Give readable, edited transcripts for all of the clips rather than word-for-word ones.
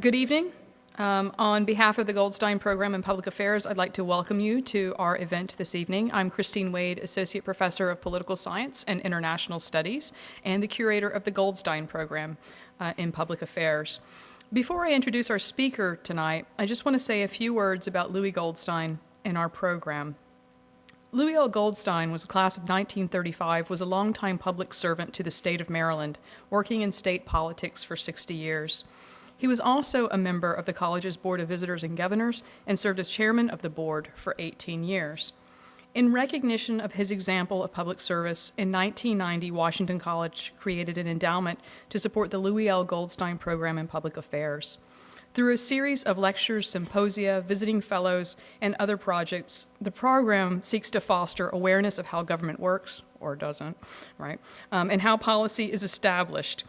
Good evening. On behalf of the Goldstein Program in Public Affairs, I'd like to welcome you to our event this evening. I'm Christine Wade, Associate Professor of Political Science and International Studies, and the curator of the Goldstein Program in Public Affairs. Before I introduce our speaker tonight, I just want to say a few words about Louis Goldstein and our program. Louis L. Goldstein was a class of 1935, was a longtime public servant to the state of Maryland, working in state politics for 60 years. He was also a member of the college's Board of Visitors and Governors and served as chairman of the board for 18 years. In recognition of his example of public service, in 1990, Washington College created an endowment to support the Louis L. Goldstein Program in Public Affairs. Through a series of lectures, symposia, visiting fellows, and other projects, the program seeks to foster awareness of how government works, or doesn't, right, and how policy is established.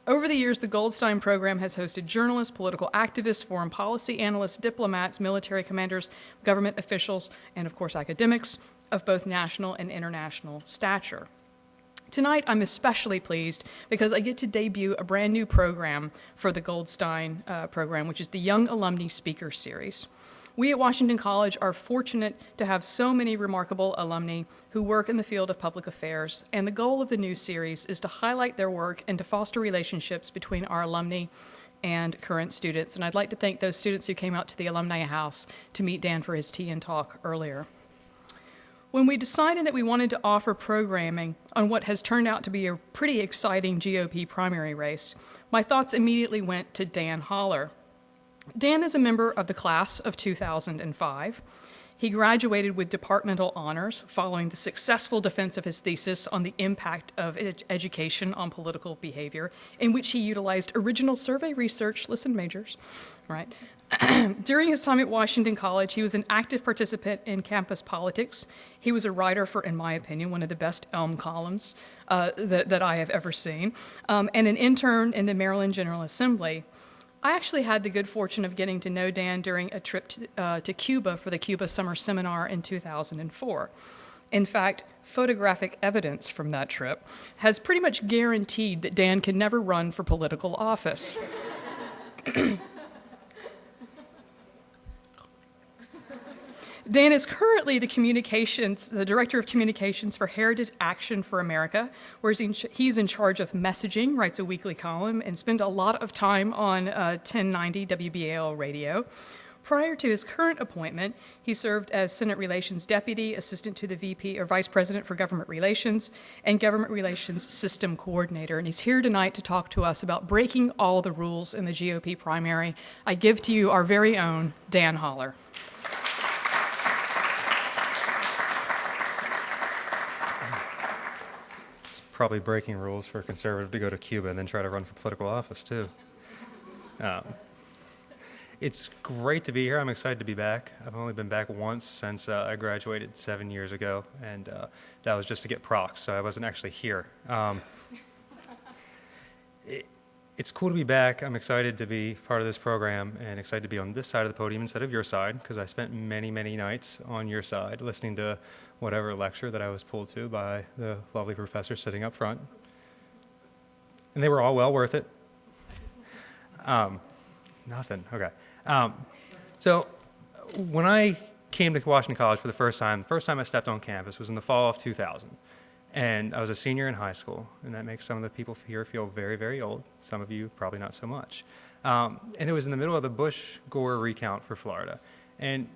Over the years, the Goldstein Program has hosted journalists, political activists, foreign policy analysts, diplomats, military commanders, government officials, and of course academics of both national and international stature. Tonight, I'm especially pleased because I get to debut a brand new program for the Goldstein Program, which is the Young Alumni Speaker Series. We at Washington College are fortunate to have so many remarkable alumni who work in the field of public affairs, and the goal of the new series is to highlight their work and to foster relationships between our alumni and current students. And I'd like to thank those students who came out to the Alumni House to meet Dan for his tea and talk earlier. When we decided that we wanted to offer programming on what has turned out to be a pretty exciting GOP primary race, my thoughts immediately went to Dan Holler. Dan is a member of the class of 2005. He graduated with departmental honors following the successful defense of his thesis on the impact of education on political behavior, in which he utilized original survey research, listen majors, right? During his time at Washington College, he was an active participant in campus politics. He was a writer for, in my opinion, one of the best Elm columns that I have ever seen, and an intern in the Maryland General Assembly. I actually had the good fortune of getting to know Dan during a trip to Cuba for the Cuba Summer Seminar in 2004. In fact, photographic evidence from that trip has pretty much guaranteed that Dan can never run for political office. Dan is currently the Director of Communications for Heritage Action for America, where he's in charge of messaging, writes a weekly column, and spends a lot of time on 1090 WBAL radio. Prior to his current appointment, he served as Senate Relations Deputy, Assistant to the VP or Vice President for Government Relations, and Government Relations System Coordinator. And he's here tonight to talk to us about breaking all the rules in the GOP primary. I give to you our very own Dan Holler. Probably breaking rules for a conservative to go to Cuba and then try to run for political office, too. It's great to be here. I'm excited to be back. I've only been back once since I graduated 7 years ago, and that was just to get procs, so I wasn't actually here. It's cool to be back. I'm excited to be part of this program and excited to be on this side of the podium instead of your side, because I spent many, many nights on your side listening to whatever lecture that I was pulled to by the lovely professor sitting up front. And they were all well worth it. Nothing, okay. So when I came to Washington College for the first time I stepped on campus was in the fall of 2000. And I was a senior in high school, and that makes some of the people here feel very, very old. Some of you probably not so much. And it was in the middle of the Bush-Gore recount for Florida. And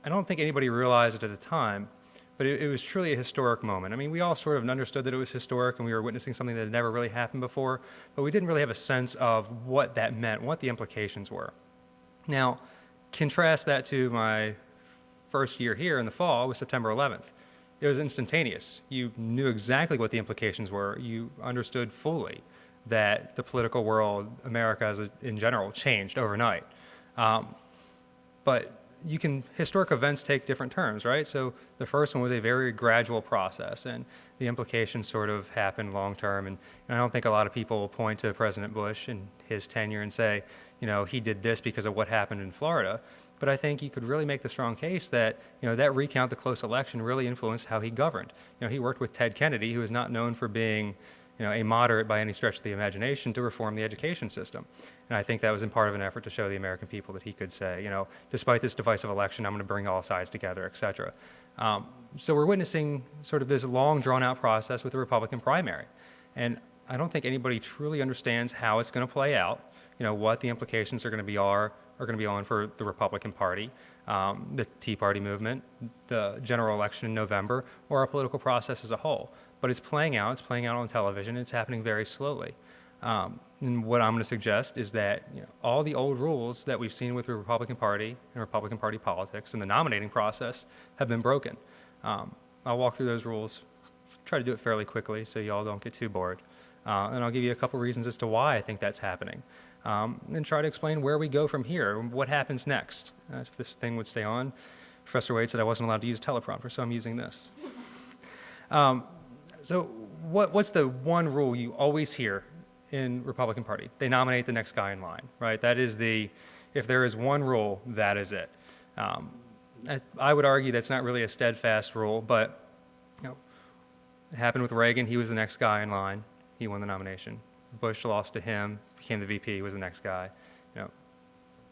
I don't think anybody realized it at the time, but it was truly a historic moment. I mean, we all sort of understood that it was historic, and we were witnessing something that had never really happened before, but we didn't really have a sense of what that meant, what the implications were. Now, contrast that to my first year here in the fall with September 11th. It was instantaneous. You knew exactly what the implications were. You understood fully that the political world, America in general, changed overnight. But historic events take different turns, right? So the first one was a very gradual process, and the implications sort of happened long term. And I don't think a lot of people will point to President Bush and his tenure and say, he did this because of what happened in Florida. But I think you could really make the strong case that, that recount, the close election, really influenced how he governed. He worked with Ted Kennedy, who is not known for being, a moderate by any stretch of the imagination to reform the education system. And I think that was in part of an effort to show the American people that he could say, despite this divisive election, I'm going to bring all sides together, et cetera. So we're witnessing sort of this long, drawn-out process with the Republican primary. And I don't think anybody truly understands how it's going to play out, what the implications are going to be on for the Republican Party, the Tea Party movement, the general election in November, or our political process as a whole. But it's playing out on television, it's happening very slowly. And what I'm going to suggest is that all the old rules that we've seen with the Republican Party and Republican Party politics and the nominating process have been broken. I'll walk through those rules, try to do it fairly quickly so y'all don't get too bored. And I'll give you a couple reasons as to why I think that's happening. And try to explain where we go from here, what happens next. If this thing would stay on, Professor Wade said I wasn't allowed to use a teleprompter, so I'm using this. So what's the one rule you always hear in Republican Party? They nominate the next guy in line, right? That is if there is one rule, that is it. I would argue that's not really a steadfast rule, but it happened with Reagan. He was the next guy in line. He won the nomination. Bush lost to him, became the VP, was the next guy.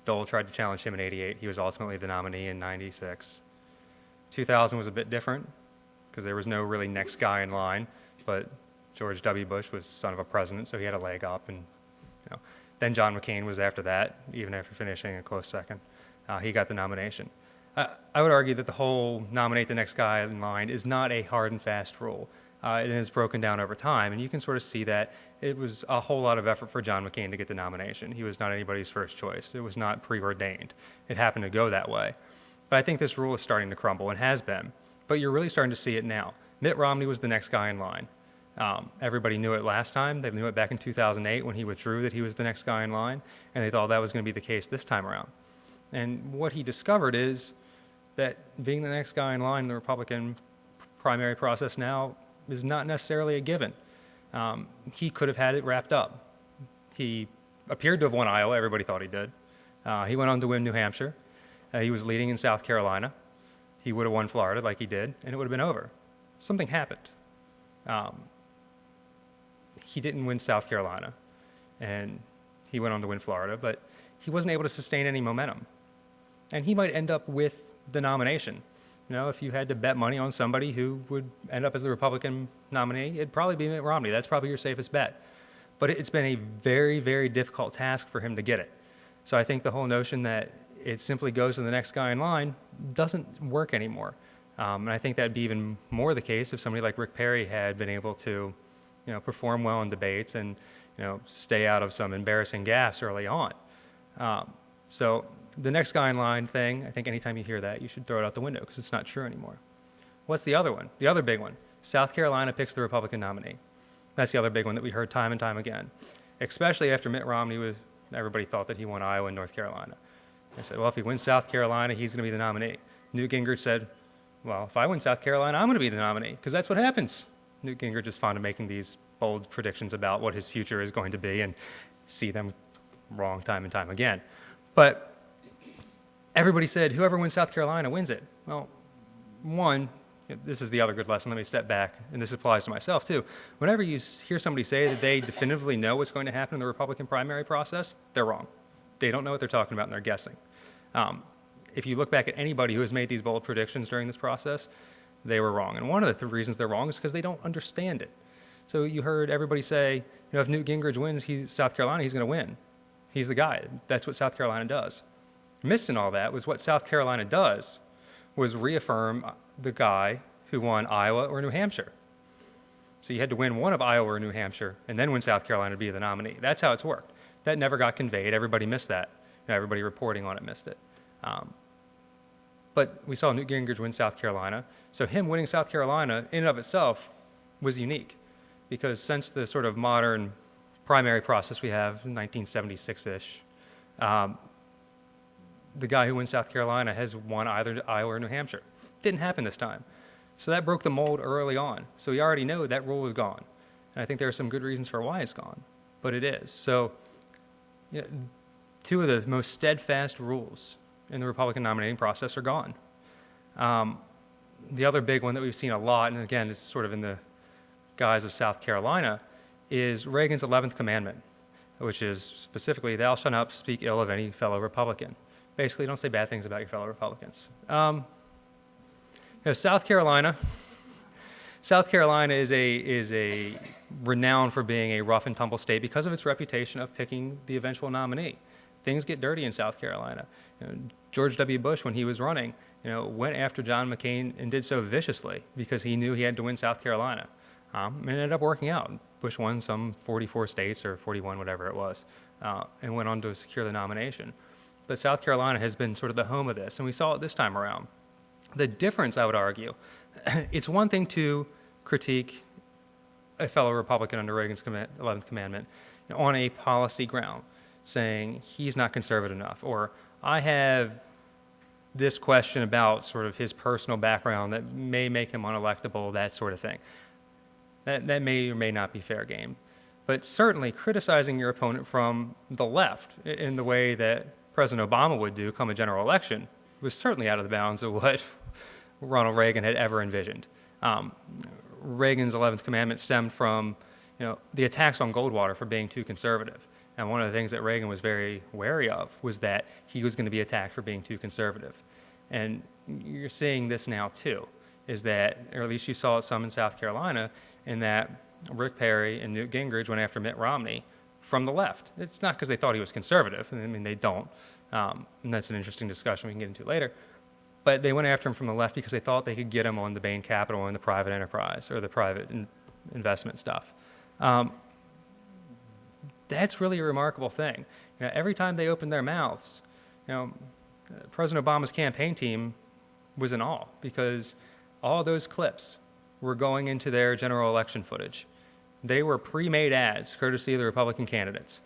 Dole tried to challenge him in '88. He was ultimately the nominee in '96. 2000 was a bit different because there was no really next guy in line, but George W. Bush was son of a president, so he had a leg up, and then John McCain was after that, even after finishing a close second. He got the nomination. I would argue that the whole nominate the next guy in line is not a hard and fast rule. It is broken down over time, and you can sort of see that it was a whole lot of effort for John McCain to get the nomination. He was not anybody's first choice. It was not preordained. It happened to go that way. But I think this rule is starting to crumble and has been. But you're really starting to see it now. Mitt Romney was the next guy in line. Everybody knew it last time. They knew it back in 2008 when he withdrew that he was the next guy in line, and they thought that was going to be the case this time around. And what he discovered is that being the next guy in line in the Republican primary process now is not necessarily a given. He could have had it wrapped up. He appeared to have won Iowa. Everybody thought he did. He went on to win New Hampshire. He was leading in South Carolina. He would have won Florida like he did, and it would have been over. Something happened. He didn't win South Carolina, and he went on to win Florida, but he wasn't able to sustain any momentum. And he might end up with the nomination. If you had to bet money on somebody who would end up as the Republican nominee, it'd probably be Mitt Romney. That's probably your safest bet. But it's been a very, very difficult task for him to get it. So I think the whole notion that it simply goes to the next guy in line doesn't work anymore. And I think that'd be even more the case if somebody like Rick Perry had been able to, perform well in debates and, stay out of some embarrassing gaffes early on. So the next guy in line thing, I think anytime you hear that, you should throw it out the window because it's not true anymore. What's the other one? The other big one. South Carolina picks the Republican nominee. That's the other big one that we heard time and time again, especially after Mitt Romney everybody thought that he won Iowa and North Carolina. They said, well, if he wins South Carolina, he's going to be the nominee. Newt Gingrich said, well, if I win South Carolina, I'm going to be the nominee because that's what happens. Newt Gingrich is fond of making these bold predictions about what his future is going to be and see them wrong time and time again. But everybody said, whoever wins South Carolina wins it. Well, one, this is the other good lesson. Let me step back, and this applies to myself too. Whenever you hear somebody say that they definitively know what's going to happen in the Republican primary process, they're wrong. They don't know what they're talking about, and they're guessing. If you look back at anybody who has made these bold predictions during this process, they were wrong. And one of the reasons they're wrong is because they don't understand it. So you heard everybody say, if Newt Gingrich wins South Carolina, he's going to win. He's the guy. That's what South Carolina does. Missed in all that was what South Carolina does was reaffirm the guy who won Iowa or New Hampshire. So you had to win one of Iowa or New Hampshire and then win South Carolina to be the nominee. That's how it's worked. That never got conveyed. Everybody missed that. Everybody reporting on it missed it. But we saw Newt Gingrich win South Carolina. So him winning South Carolina in and of itself was unique because since the sort of modern primary process we have, 1976-ish, the guy who wins South Carolina has won either Iowa or New Hampshire. Didn't happen this time. So that broke the mold early on. So we already know that rule is gone. And I think there are some good reasons for why it's gone, but it is. So two of the most steadfast rules in the Republican nominating process are gone. The other big one that we've seen a lot, and again, it's sort of in the guise of South Carolina, is Reagan's 11th commandment, which is specifically, thou shalt not speak ill of any fellow Republican. Basically, don't say bad things about your fellow Republicans. South Carolina is a renowned for being a rough and tumble state because of its reputation of picking the eventual nominee. Things get dirty in South Carolina. George W. Bush, when he was running, went after John McCain and did so viciously because he knew he had to win South Carolina. And it ended up working out. Bush won some 44 states or 41, whatever it was, and went on to secure the nomination. But South Carolina has been sort of the home of this, and we saw it this time around. The difference, I would argue, it's one thing to critique a fellow Republican under Reagan's 11th commandment on a policy ground, saying he's not conservative enough, or I have this question about sort of his personal background that may make him unelectable, that sort of thing. That may or may not be fair game. But certainly criticizing your opponent from the left in the way that President Obama would do come a general election was certainly out of the bounds of what Ronald Reagan had ever envisioned. Reagan's 11th commandment stemmed from the attacks on Goldwater for being too conservative. And one of the things that Reagan was very wary of was that he was going to be attacked for being too conservative. And you're seeing this now too, is that, or at least you saw it some in South Carolina, in that Rick Perry and Newt Gingrich went after Mitt Romney from the left. It's not because they thought he was conservative. I mean, they don't. And that's an interesting discussion we can get into later. But they went after him from the left because they thought they could get him on the Bain Capital and the private enterprise or the private investment stuff. That's really a remarkable thing. Every time they opened their mouths, President Obama's campaign team was in awe because all those clips were going into their general election footage. They were pre-made ads, courtesy of the Republican candidates.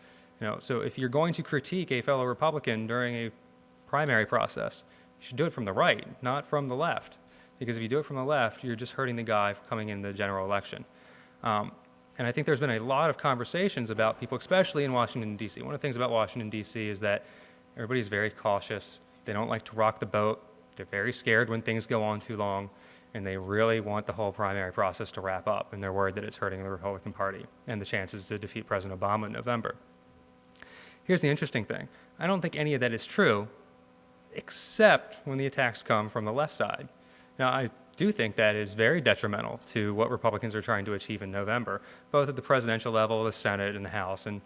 So if you're going to critique a fellow Republican during a primary process, you should do it from the right, not from the left. Because if you do it from the left, you're just hurting the guy coming in the general election. And I think there's been a lot of conversations about people, especially in Washington, D.C. One of the things about Washington, D.C. is that everybody's very cautious. They don't like to rock the boat. They're very scared when things go on too long. And they really want the whole primary process to wrap up. And they're worried that it's hurting the Republican Party and the chances to defeat President Obama in November. Here's the interesting thing. I don't think any of that is true, except when the attacks come from the left side. Now, I do think that is very detrimental to what Republicans are trying to achieve in November, both at the presidential level, the Senate, and the House, and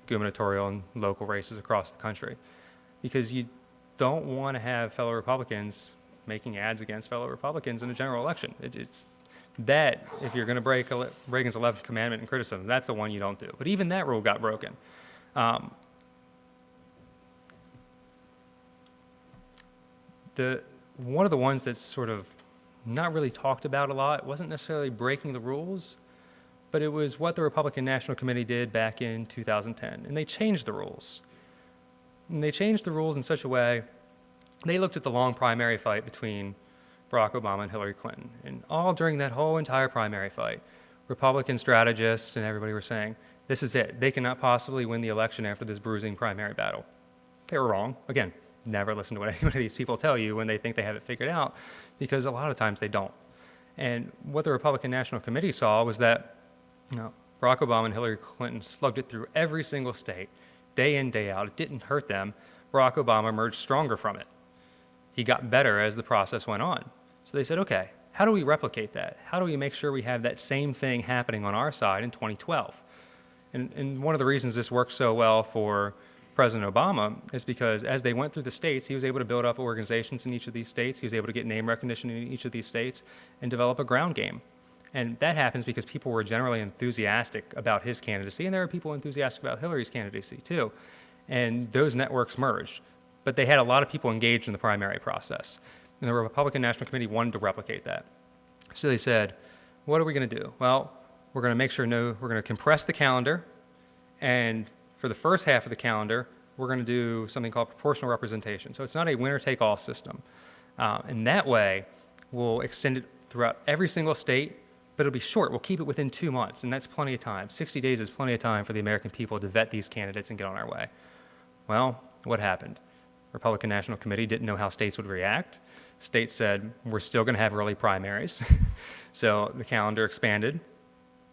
gubernatorial and local races across the country. Because you don't want to have fellow Republicans making ads against fellow Republicans in a general election. It's that, if you're going to break Reagan's 11th commandment and criticism, that's the one you don't do. But even that rule got broken. One of the ones that's sort of not really talked about a lot wasn't necessarily breaking the rules, but it was what the Republican National Committee did back in 2010. And they changed the rules. And they changed the rules in such a way, they looked at the long primary fight between Barack Obama and Hillary Clinton. And all during that whole entire primary fight, Republican strategists and everybody were saying, this is it. They cannot possibly win the election after this bruising primary battle. They were wrong. Again, never listen to what any of these people tell you when they think they have it figured out, because a lot of times they don't. And what the Republican National Committee saw was that Barack Obama and Hillary Clinton slugged it through every single state, day in, day out. It didn't hurt them. Barack Obama emerged stronger from it. He got better as the process went on. So they said, okay, how do we replicate that? How do we make sure we have that same thing happening on our side in 2012? And one of the reasons this worked so well for President Obama is because as they went through the states, he was able to build up organizations in each of these states. He was able to get name recognition in each of these states and develop a ground game. And that happens because people were generally enthusiastic about his candidacy, and there were people enthusiastic about Hillary's candidacy too. And those networks merged. But they had a lot of people engaged in the primary process. And the Republican National Committee wanted to replicate that. So they said, what are we going to do? Well, we're going to make sure we're going to compress the calendar, and for the first half of the calendar, we're going to do something called proportional representation. So it's not a winner-take-all system. And that way, we'll extend it throughout every single state, but it'll be short. We'll keep it within 2 months, and that's plenty of time. 60 days is plenty of time for the American people to vet these candidates and get on our way. Well, what happened? Republican National Committee didn't know how states would react. States said, we're still going to have early primaries. So the calendar expanded.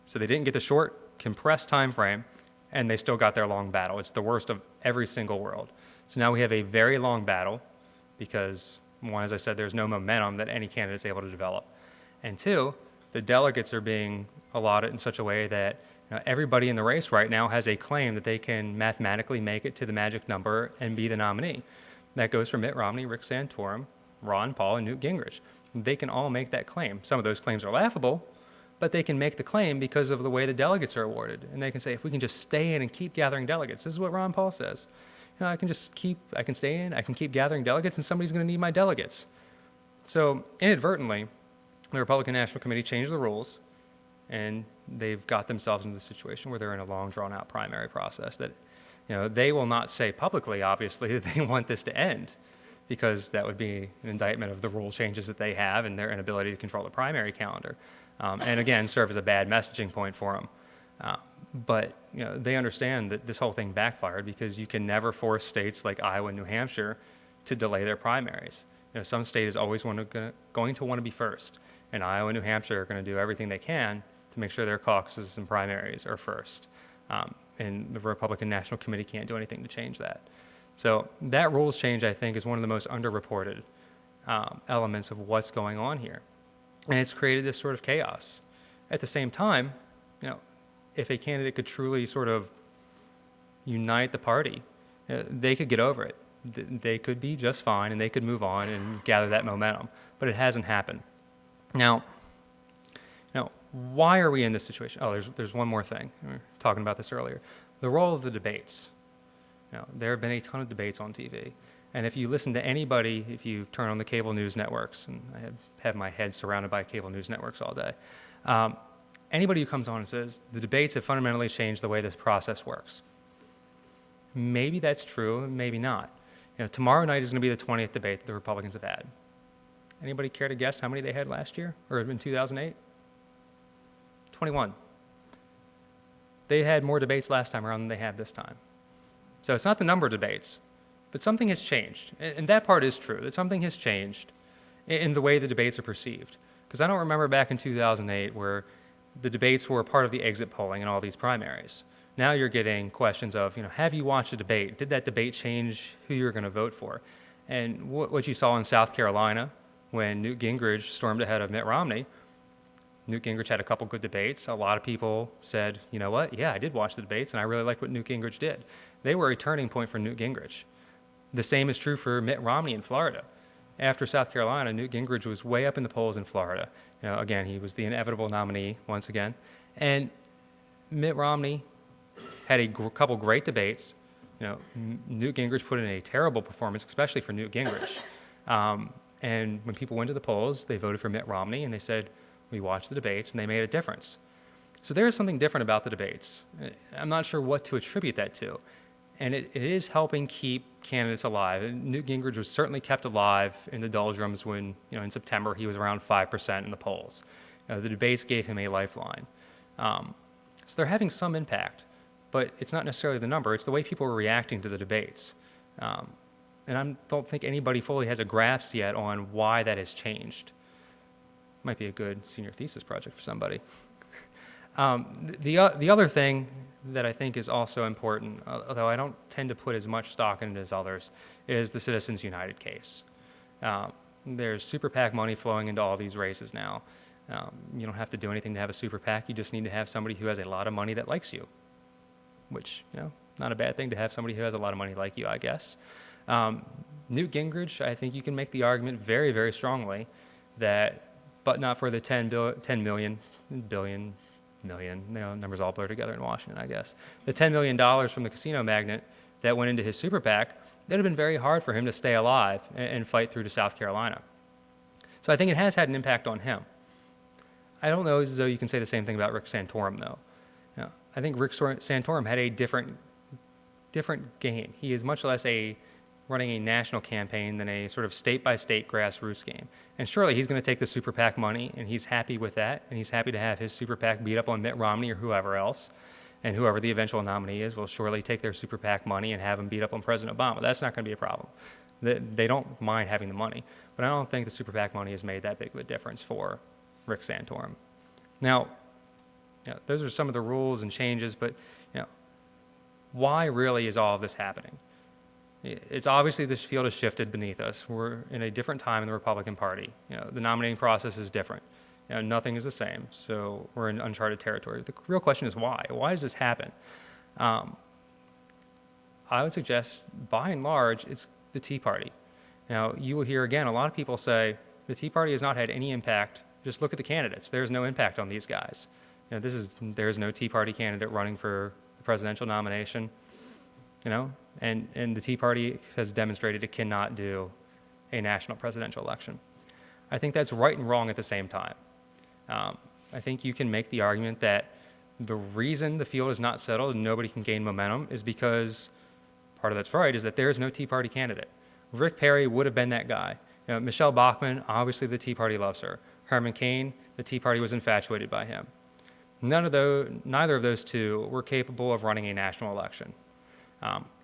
So they didn't get the short compressed time frame, and they still got their long battle. It's the worst of every single world. So now we have a very long battle because, one, as I said, there's no momentum that any candidate's able to develop. And two, the delegates are being allotted in such a way that everybody in the race right now has a claim that they can mathematically make it to the magic number and be the nominee. That goes for Mitt Romney, Rick Santorum, Ron Paul, and Newt Gingrich. They can all make that claim. Some of those claims are laughable, but they can make the claim because of the way the delegates are awarded. And they can say, if we can just stay in and keep gathering delegates, this is what Ron Paul says. I can stay in, I can keep gathering delegates, and somebody's going to need my delegates. So inadvertently, the Republican National Committee changed the rules, and they've got themselves into the situation where they're in a long, drawn-out primary process that, they will not say publicly, obviously, that they want this to end, because that would be an indictment of the rule changes that they have and their inability to control the primary calendar. And again, serve as a bad messaging point for them. But they understand that this whole thing backfired because you can never force states like Iowa and New Hampshire to delay their primaries. Some state is always going to want to be first, and Iowa and New Hampshire are going to do everything they can to make sure their caucuses and primaries are first. And the Republican National Committee can't do anything to change that. So that rules change, I think, is one of the most underreported elements of what's going on here. And it's created this sort of chaos. At the same time, if a candidate could truly sort of unite the party, they could get over it. They could be just fine, and they could move on and gather that momentum. But it hasn't happened. Now, why are we in this situation? Oh, there's one more thing. We were talking about this earlier. The role of the debates. There have been a ton of debates on TV. And if you listen to anybody, if you turn on the cable news networks, and I have my head surrounded by cable news networks all day, anybody who comes on and says, the debates have fundamentally changed the way this process works. Maybe that's true, maybe not. Tomorrow night is going to be the 20th debate that the Republicans have had. Anybody care to guess how many they had last year, or in 2008? 21. They had more debates last time around than they have this time. So it's not the number of debates, but something has changed. And that part is true, that something has changed in the way the debates are perceived. Because I don't remember back in 2008 where the debates were part of the exit polling in all these primaries. Now you're getting questions of, have you watched a debate? Did that debate change who you're going to vote for? And what you saw in South Carolina when Newt Gingrich stormed ahead of Mitt Romney, Newt Gingrich had a couple good debates. A lot of people said, you know what, yeah, I did watch the debates, and I really liked what Newt Gingrich did. They were a turning point for Newt Gingrich. The same is true for Mitt Romney in Florida. After South Carolina, Newt Gingrich was way up in the polls in Florida. Again, he was the inevitable nominee once again. And Mitt Romney had a couple great debates. Newt Gingrich put in a terrible performance, especially for Newt Gingrich. And when people went to the polls, they voted for Mitt Romney, and they said, we watched the debates, and they made a difference. So there is something different about the debates. I'm not sure what to attribute that to. And it is helping keep candidates alive. And Newt Gingrich was certainly kept alive in the doldrums when, in September, he was around 5% in the polls. The debates gave him a lifeline. So they're having some impact, but it's not necessarily the number. It's the way people are reacting to the debates. And I don't think anybody fully has a grasp yet on why that has changed. Might be a good senior thesis project for somebody. The other thing that I think is also important, although I don't tend to put as much stock in it as others, is the Citizens United case. There's super PAC money flowing into all these races now. You don't have to do anything to have a super PAC. You just need to have somebody who has a lot of money that likes you, which, not a bad thing to have somebody who has a lot of money like you, I guess. Newt Gingrich, I think you can make the argument very, very strongly that, but not for the 10 million, numbers all blur together in Washington, I guess. The $10 million from the casino magnate that went into his super PAC, that would have been very hard for him to stay alive and fight through to South Carolina. So I think it has had an impact on him. I don't know as though you can say the same thing about Rick Santorum, though. I think Rick Santorum had a different game. He is much less running a national campaign than a sort of state-by-state grassroots game. And surely he's going to take the super PAC money, and he's happy with that, and he's happy to have his super PAC beat up on Mitt Romney or whoever else. And whoever the eventual nominee is will surely take their super PAC money and have him beat up on President Obama. That's not going to be a problem. They don't mind having the money. But I don't think the super PAC money has made that big of a difference for Rick Santorum. Now, those are some of the rules and changes, but why really is all of this happening? It's obviously this field has shifted beneath us. We're in a different time in the Republican Party. The nominating process is different. Nothing is the same, so we're in uncharted territory. The real question is why? Why does this happen? I would suggest, by and large, it's the Tea Party. Now, you will hear again, a lot of people say, the Tea Party has not had any impact. Just look at the candidates. There's no impact on these guys. There's no Tea Party candidate running for the presidential nomination, and the Tea Party has demonstrated it cannot do a national presidential election. I think that's right and wrong at the same time. I think you can make the argument that the reason the field is not settled and nobody can gain momentum is because part of that's right is that there is no Tea Party candidate. Rick Perry would have been that guy. Michelle Bachmann, obviously the Tea Party loves her. Herman Cain, the Tea Party was infatuated by him. Neither of those two were capable of running a national election.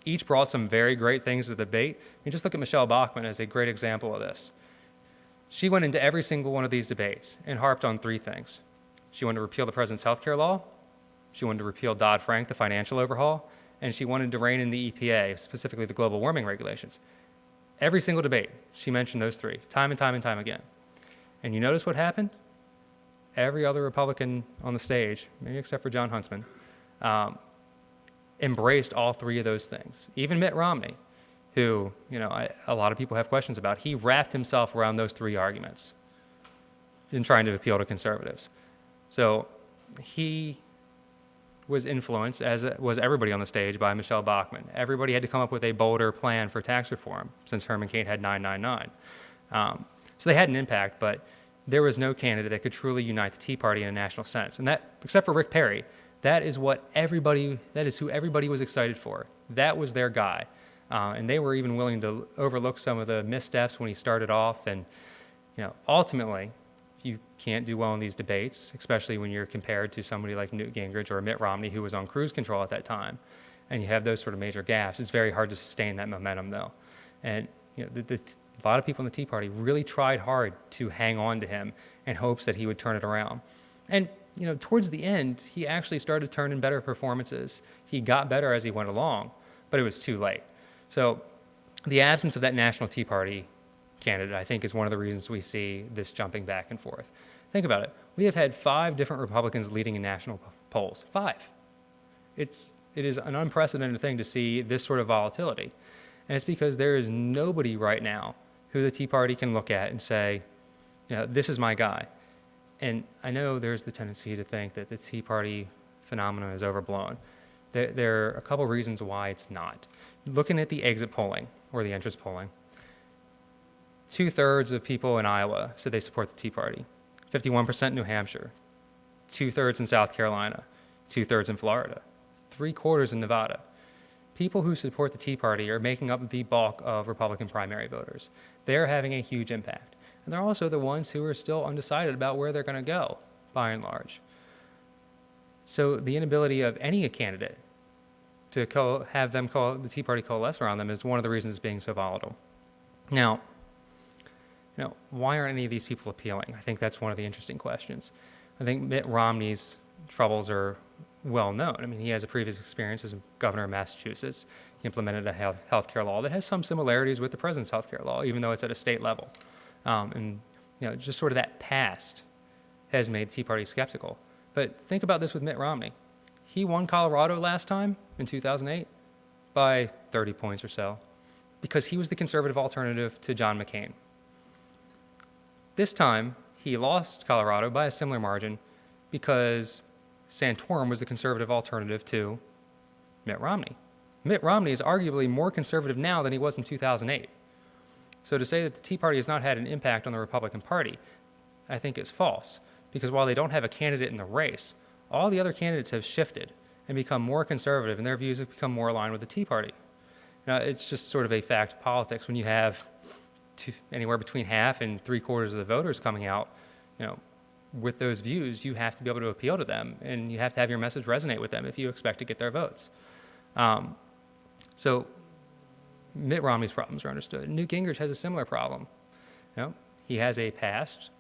Each brought some very great things to the debate. And just look at Michelle Bachmann as a great example of this. She went into every single one of these debates and harped on three things. She wanted to repeal the president's health care law, she wanted to repeal Dodd-Frank, the financial overhaul, and she wanted to rein in the EPA, specifically the global warming regulations. Every single debate, she mentioned those three, time and time and time again. And you notice what happened? Every other Republican on the stage, maybe except for John Huntsman, embraced all three of those things. Even Mitt Romney, who a lot of people have questions about, he wrapped himself around those three arguments in trying to appeal to conservatives. So he was influenced, as was everybody on the stage, by Michelle Bachmann. Everybody had to come up with a bolder plan for tax reform since Herman Cain had 999. So they had an impact, but there was no candidate that could truly unite the Tea Party in a national sense. And that, except for Rick Perry, that is who everybody was excited for. That was their guy. And they were even willing to overlook some of the missteps when he started off. And, ultimately, you can't do well in these debates, especially when you're compared to somebody like Newt Gingrich or Mitt Romney, who was on cruise control at that time. And you have those sort of major gaps. It's very hard to sustain that momentum, though. And, a lot of people in the Tea Party really tried hard to hang on to him in hopes that he would turn it around. And, towards the end, he actually started turning better performances. He got better as he went along, but it was too late. So the absence of that national Tea Party candidate, I think, is one of the reasons we see this jumping back and forth. Think about it. We have had 5 different Republicans leading in national polls. 5. It is an unprecedented thing to see this sort of volatility. And it's because there is nobody right now who the Tea Party can look at and say, this is my guy. And I know there's the tendency to think that the Tea Party phenomenon is overblown. There are a couple reasons why it's not. Looking at the exit polling or the entrance polling, 2/3 of people in Iowa said they support the Tea Party, 51% in New Hampshire, 2/3 in South Carolina, 2/3 in Florida, 3/4 in Nevada. People who support the Tea Party are making up the bulk of Republican primary voters. They're having a huge impact. And they're also the ones who are still undecided about where they're going to go, by and large. So the inability of any candidate to have the Tea Party coalesce around them is one of the reasons it's being so volatile. Now, why aren't any of these people appealing? I think that's one of the interesting questions. I think Mitt Romney's troubles are well known. I mean, he has a previous experience as governor of Massachusetts. He implemented a health care law that has some similarities with the president's health care law, even though it's at a state level. Just sort of that past has made the Tea Party skeptical. But think about this with Mitt Romney. He won Colorado last time in 2008 by 30 points or so because he was the conservative alternative to John McCain. This time, he lost Colorado by a similar margin because Santorum was the conservative alternative to Mitt Romney. Mitt Romney is arguably more conservative now than he was in 2008. So to say that the Tea Party has not had an impact on the Republican Party, I think is false, because while they don't have a candidate in the race, all the other candidates have shifted and become more conservative, and their views have become more aligned with the Tea Party. Now, it's just sort of a fact of politics when you have anywhere between half and 3/4 of the voters coming out, with those views. You have to be able to appeal to them, and you have to have your message resonate with them if you expect to get their votes. So Mitt Romney's problems are understood. Newt Gingrich has a similar problem. He has a past.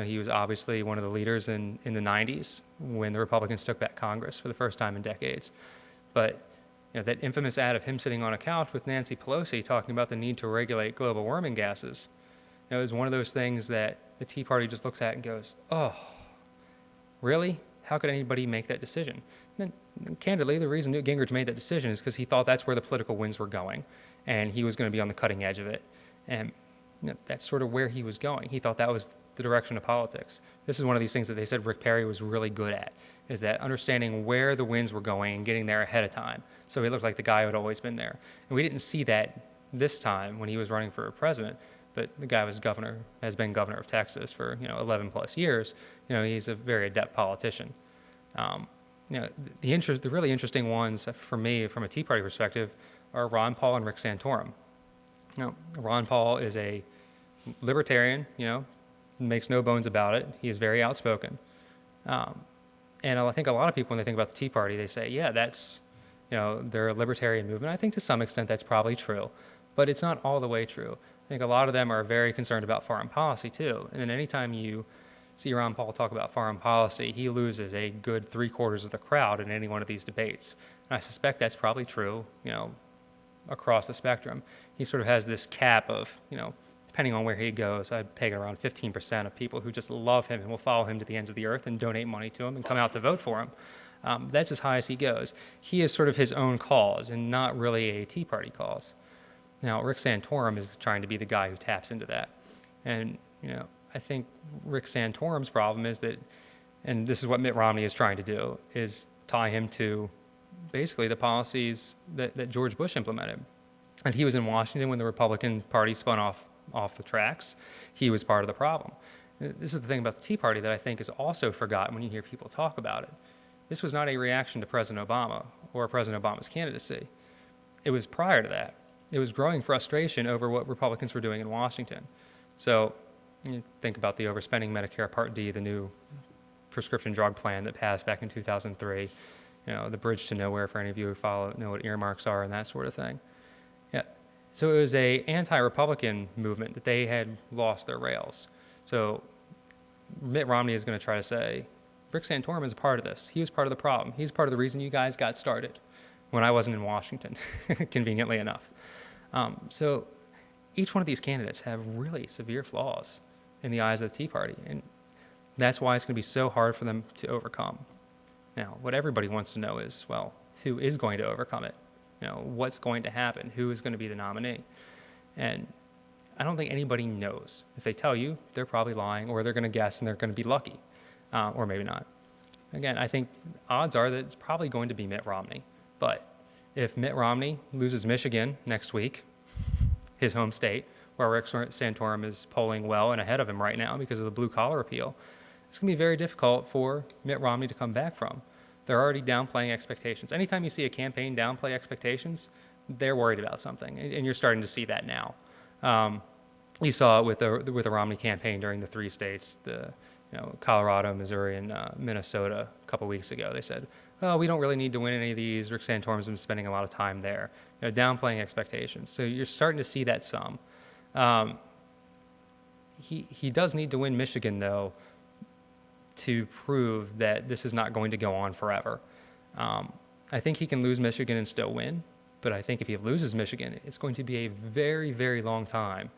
He was obviously one of the leaders in the 90s when the Republicans took back Congress for the first time in decades. But that infamous ad of him sitting on a couch with Nancy Pelosi talking about the need to regulate global warming gases, is one of those things that the Tea Party just looks at and goes, oh, really? How could anybody make that decision? And candidly, the reason Newt Gingrich made that decision is because he thought that's where the political winds were going, and he was going to be on the cutting edge of it. And that's sort of where he was going. He thought that was the direction of politics. This is one of these things that they said Rick Perry was really good at, is that understanding where the winds were going and getting there ahead of time. So he looked like the guy who had always been there. And we didn't see that this time when he was running for president, but the guy has been governor of Texas for 11 plus years. He's a very adept politician. The really interesting ones for me from a Tea Party perspective are Ron Paul and Rick Santorum. Ron Paul is a libertarian, makes no bones about it. He is very outspoken. And I think a lot of people, when they think about the Tea Party, they say, yeah, that's, they're a libertarian movement. I think to some extent that's probably true, but it's not all the way true. I think a lot of them are very concerned about foreign policy too. And then anytime you see Ron Paul talk about foreign policy, he loses a good 3/4 of the crowd in any one of these debates. And I suspect that's probably true, across the spectrum. He sort of has this cap of, depending on where he goes, I'd peg it around 15% of people who just love him and will follow him to the ends of the earth and donate money to him and come out to vote for him. That's as high as he goes. He is sort of his own cause and not really a Tea Party cause. Now, Rick Santorum is trying to be the guy who taps into that. And, I think Rick Santorum's problem is that, and this is what Mitt Romney is trying to do, is tie him to basically the policies that George Bush implemented. And he was in Washington when the Republican Party spun off the tracks. He was part of the problem. This is the thing about the Tea Party that I think is also forgotten when you hear people talk about it. This was not a reaction to President Obama or President Obama's candidacy. It was prior to that. It was growing frustration over what Republicans were doing in Washington. So you think about the overspending Medicare Part D, the new prescription drug plan that passed back in 2003, the bridge to nowhere for any of you who know what earmarks are and that sort of thing. Yeah. So it was a anti-Republican movement that they had lost their rails. So Mitt Romney is going to try to say, Rick Santorum is a part of this. He was part of the problem. He's part of the reason you guys got started when I wasn't in Washington, conveniently enough. So each one of these candidates have really severe flaws in the eyes of the Tea Party, and that's why it's going to be so hard for them to overcome. Now, what everybody wants to know is, well, who is going to overcome it? What's going to happen? Who is going to be the nominee? And I don't think anybody knows. If they tell you, they're probably lying, or they're going to guess and they're going to be lucky, or maybe not. Again, I think odds are that it's probably going to be Mitt Romney. But if Mitt Romney loses Michigan next week, his home state, where Rick Santorum is polling well and ahead of him right now because of the blue-collar appeal, it's going to be very difficult for Mitt Romney to come back from. They're already downplaying expectations. Anytime you see a campaign downplay expectations, they're worried about something, and you're starting to see that now. You saw it with the Romney campaign during the 3 states, Colorado, Missouri, and Minnesota a couple weeks ago. They said, oh, we don't really need to win any of these. Rick Santorum's been spending a lot of time there, downplaying expectations. So you're starting to see that some. He does need to win Michigan, though, to prove that this is not going to go on forever. I think he can lose Michigan and still win, but I think if he loses Michigan, it's going to be a very, very long time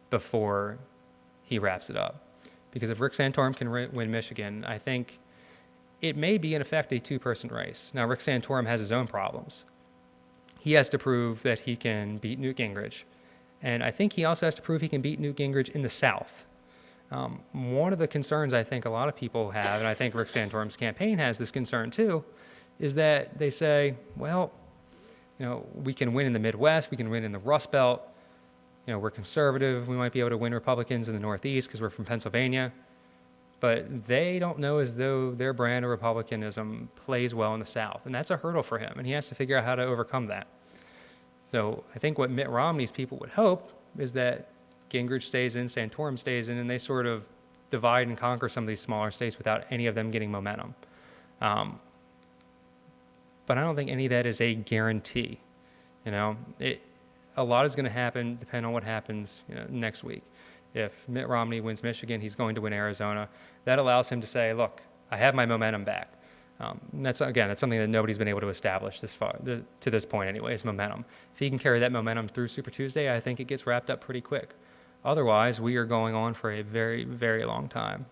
before he wraps it up. Because if Rick Santorum can win Michigan, I think it may be, in effect, a two-person race. Now, Rick Santorum has his own problems. He has to prove that he can beat Newt Gingrich, and I think he also has to prove he can beat Newt Gingrich in the South. One of the concerns I think a lot of people have, and I think Rick Santorum's campaign has this concern too, is that they say, well, we can win in the Midwest, we can win in the Rust Belt, we're conservative, we might be able to win Republicans in the Northeast because we're from Pennsylvania, but they don't know as though their brand of Republicanism plays well in the South, and that's a hurdle for him, and he has to figure out how to overcome that. So I think what Mitt Romney's people would hope is that Gingrich stays in, Santorum stays in, and they sort of divide and conquer some of these smaller states without any of them getting momentum. But I don't think any of that is a guarantee. A lot is going to happen depending on what happens next week. If Mitt Romney wins Michigan, he's going to win Arizona. That allows him to say, look, I have my momentum back. And that's something that nobody's been able to establish to this point anyway, is momentum. If he can carry that momentum through Super Tuesday, I think it gets wrapped up pretty quick. Otherwise, we are going on for a very, very long time.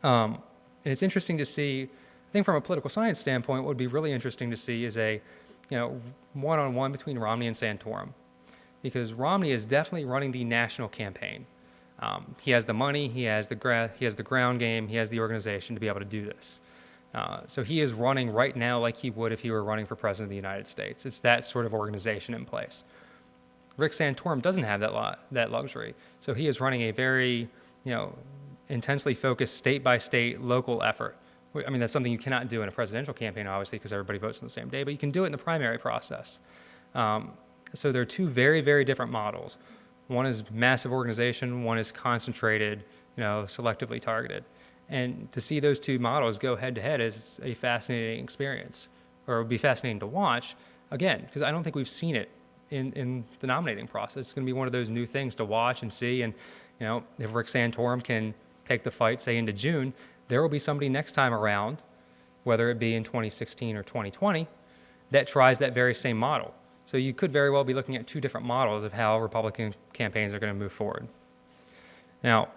And it's interesting to see, I think from a political science standpoint, what would be really interesting to see is a one-on-one between Romney and Santorum. Because Romney is definitely running the national campaign. He has the money, he has the ground game, he has the organization to be able to do this. So he is running right now like he would if he were running for president of the United States. It's that sort of organization in place. Rick Santorum doesn't have that luxury. So he is running a very, intensely focused state-by-state local effort. I mean, that's something you cannot do in a presidential campaign, obviously, because everybody votes on the same day, but you can do it in the primary process. So there are two very, very different models. One is massive organization, one is concentrated, selectively targeted. And to see those two models go head-to-head is a fascinating experience, or it would be fascinating to watch, again, because I don't think we've seen it in the nominating process. It's going to be one of those new things to watch and see. And, if Rick Santorum can take the fight, say, into June, there will be somebody next time around, whether it be in 2016 or 2020, that tries that very same model. So you could very well be looking at two different models of how Republican campaigns are going to move forward. Now,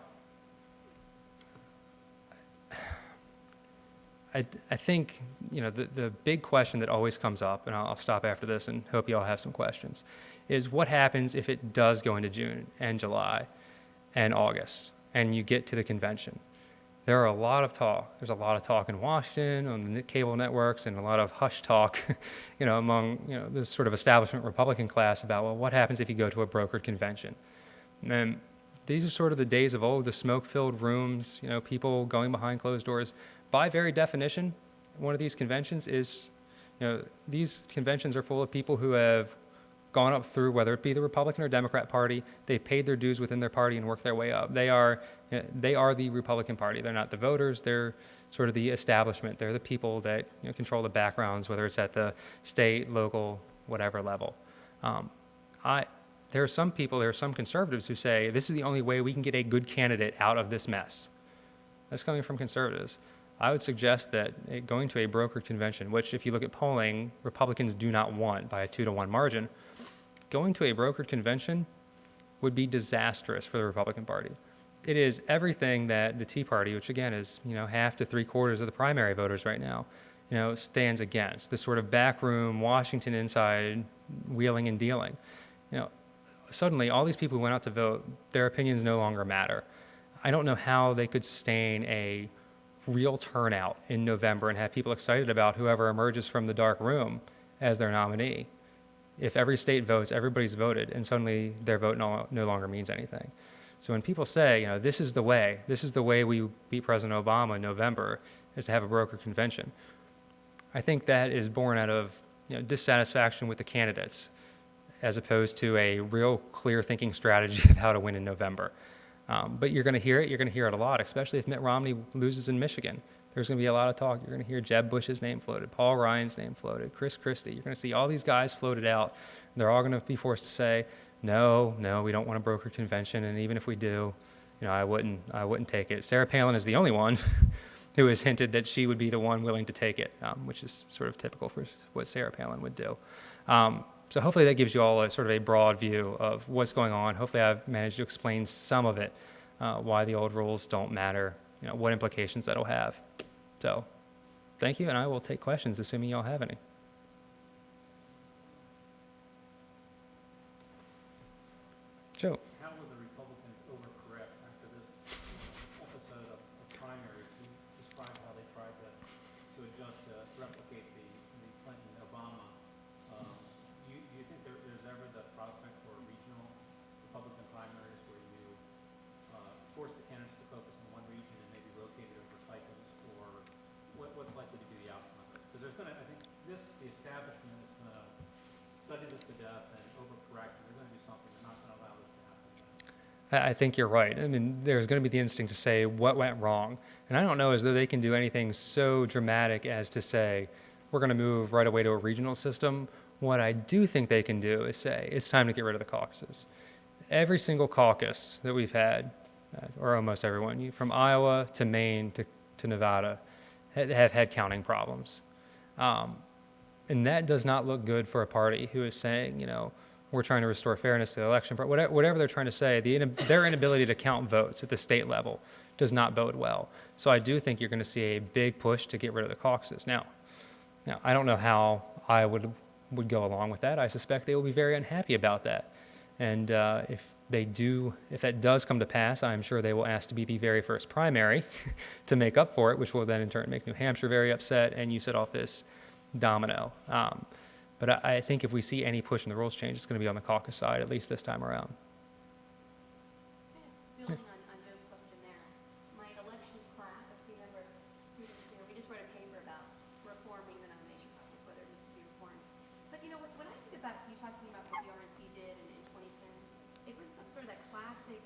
I think, the big question that always comes up, and I'll stop after this and hope you all have some questions, is what happens if it does go into June and July and August and you get to the convention? There are a lot of talk. There's a lot of talk in Washington on the cable networks and a lot of hush talk, among, this sort of establishment Republican class about, well, what happens if you go to a brokered convention? And these are sort of the days of old, the smoke-filled rooms, people going behind closed doors. By very definition, one of these conventions is, these conventions are full of people who have gone up through, whether it be the Republican or Democrat Party, they've paid their dues within their party and worked their way up. They are the Republican Party. They're not the voters. They're sort of the establishment. They're the people that control the backgrounds, whether it's at the state, local, whatever level. There are some conservatives who say this is the only way we can get a good candidate out of this mess. That's coming from conservatives. I would suggest that going to a brokered convention, which if you look at polling, Republicans do not want by a 2-to-1 margin, going to a brokered convention would be disastrous for the Republican Party. It is everything that the Tea Party, which again is half to 3/4 of the primary voters right now, stands against. This sort of backroom Washington inside wheeling and dealing. Suddenly all these people who went out to vote, their opinions no longer matter. I don't know how they could sustain a real turnout in November and have people excited about whoever emerges from the dark room as their nominee. If every state votes, everybody's voted, and suddenly their vote no longer means anything. So when people say, this is the way we beat President Obama in November, is to have a brokered convention, I think that is born out of dissatisfaction with the candidates, as opposed to a real clear thinking strategy of how to win in November. But you're going to hear it. You're going to hear it a lot, especially if Mitt Romney loses in Michigan. There's going to be a lot of talk. You're going to hear Jeb Bush's name floated, Paul Ryan's name floated, Chris Christie. You're going to see all these guys floated out. They're all going to be forced to say, no, we don't want a brokered convention. And even if we do, I wouldn't take it. Sarah Palin is the only one who has hinted that she would be the one willing to take it, which is sort of typical for what Sarah Palin would do. So hopefully that gives you all a sort of a broad view of what's going on. Hopefully I've managed to explain some of it, why the old rules don't matter, what implications that'll have. So thank you, and I will take questions, assuming y'all have any. Joe. How will the Republicans overcorrect after this episode of primaries? You described how they tried to adjust to replicate the Clinton-Obama. Do you think there's ever the prospect for regional Republican primaries where you force the candidates to focus on one region and maybe rotate it over cycles, or what's likely to be the outcome of this? Because there's going to, I think, the establishment is going to study this to death and overcorrect, and they're going to do something. They're not going to allow this to happen. I think you're right. I mean, there's going to be the instinct to say what went wrong. And I don't know as though they can do anything so dramatic as to say, we're going to move right away to a regional system. What I do think they can do is say, it's time to get rid of the caucuses. Every single caucus that we've had or almost everyone, from Iowa to Maine to Nevada, have had counting problems. And that does not look good for a party who is saying, we're trying to restore fairness to the election. Whatever they're trying to say, their inability to count votes at the state level does not bode well. So I do think you're going to see a big push to get rid of the caucuses. Now I don't know how Iowa would go along with that. I suspect they will be very unhappy about that. And if that does come to pass, I'm sure they will ask to be the very first primary to make up for it, which will then in turn make New Hampshire very upset, and you set off this domino. But I think if we see any push in the rules change, it's going to be on the caucus side, at least this time around. Building on Joe's question there, my elections class, a few number of students here, we just wrote a paper about reforming the nomination process, whether it needs to be reformed. But when I think about you talking about what the RNC did in 2010, it brings up sort of that classic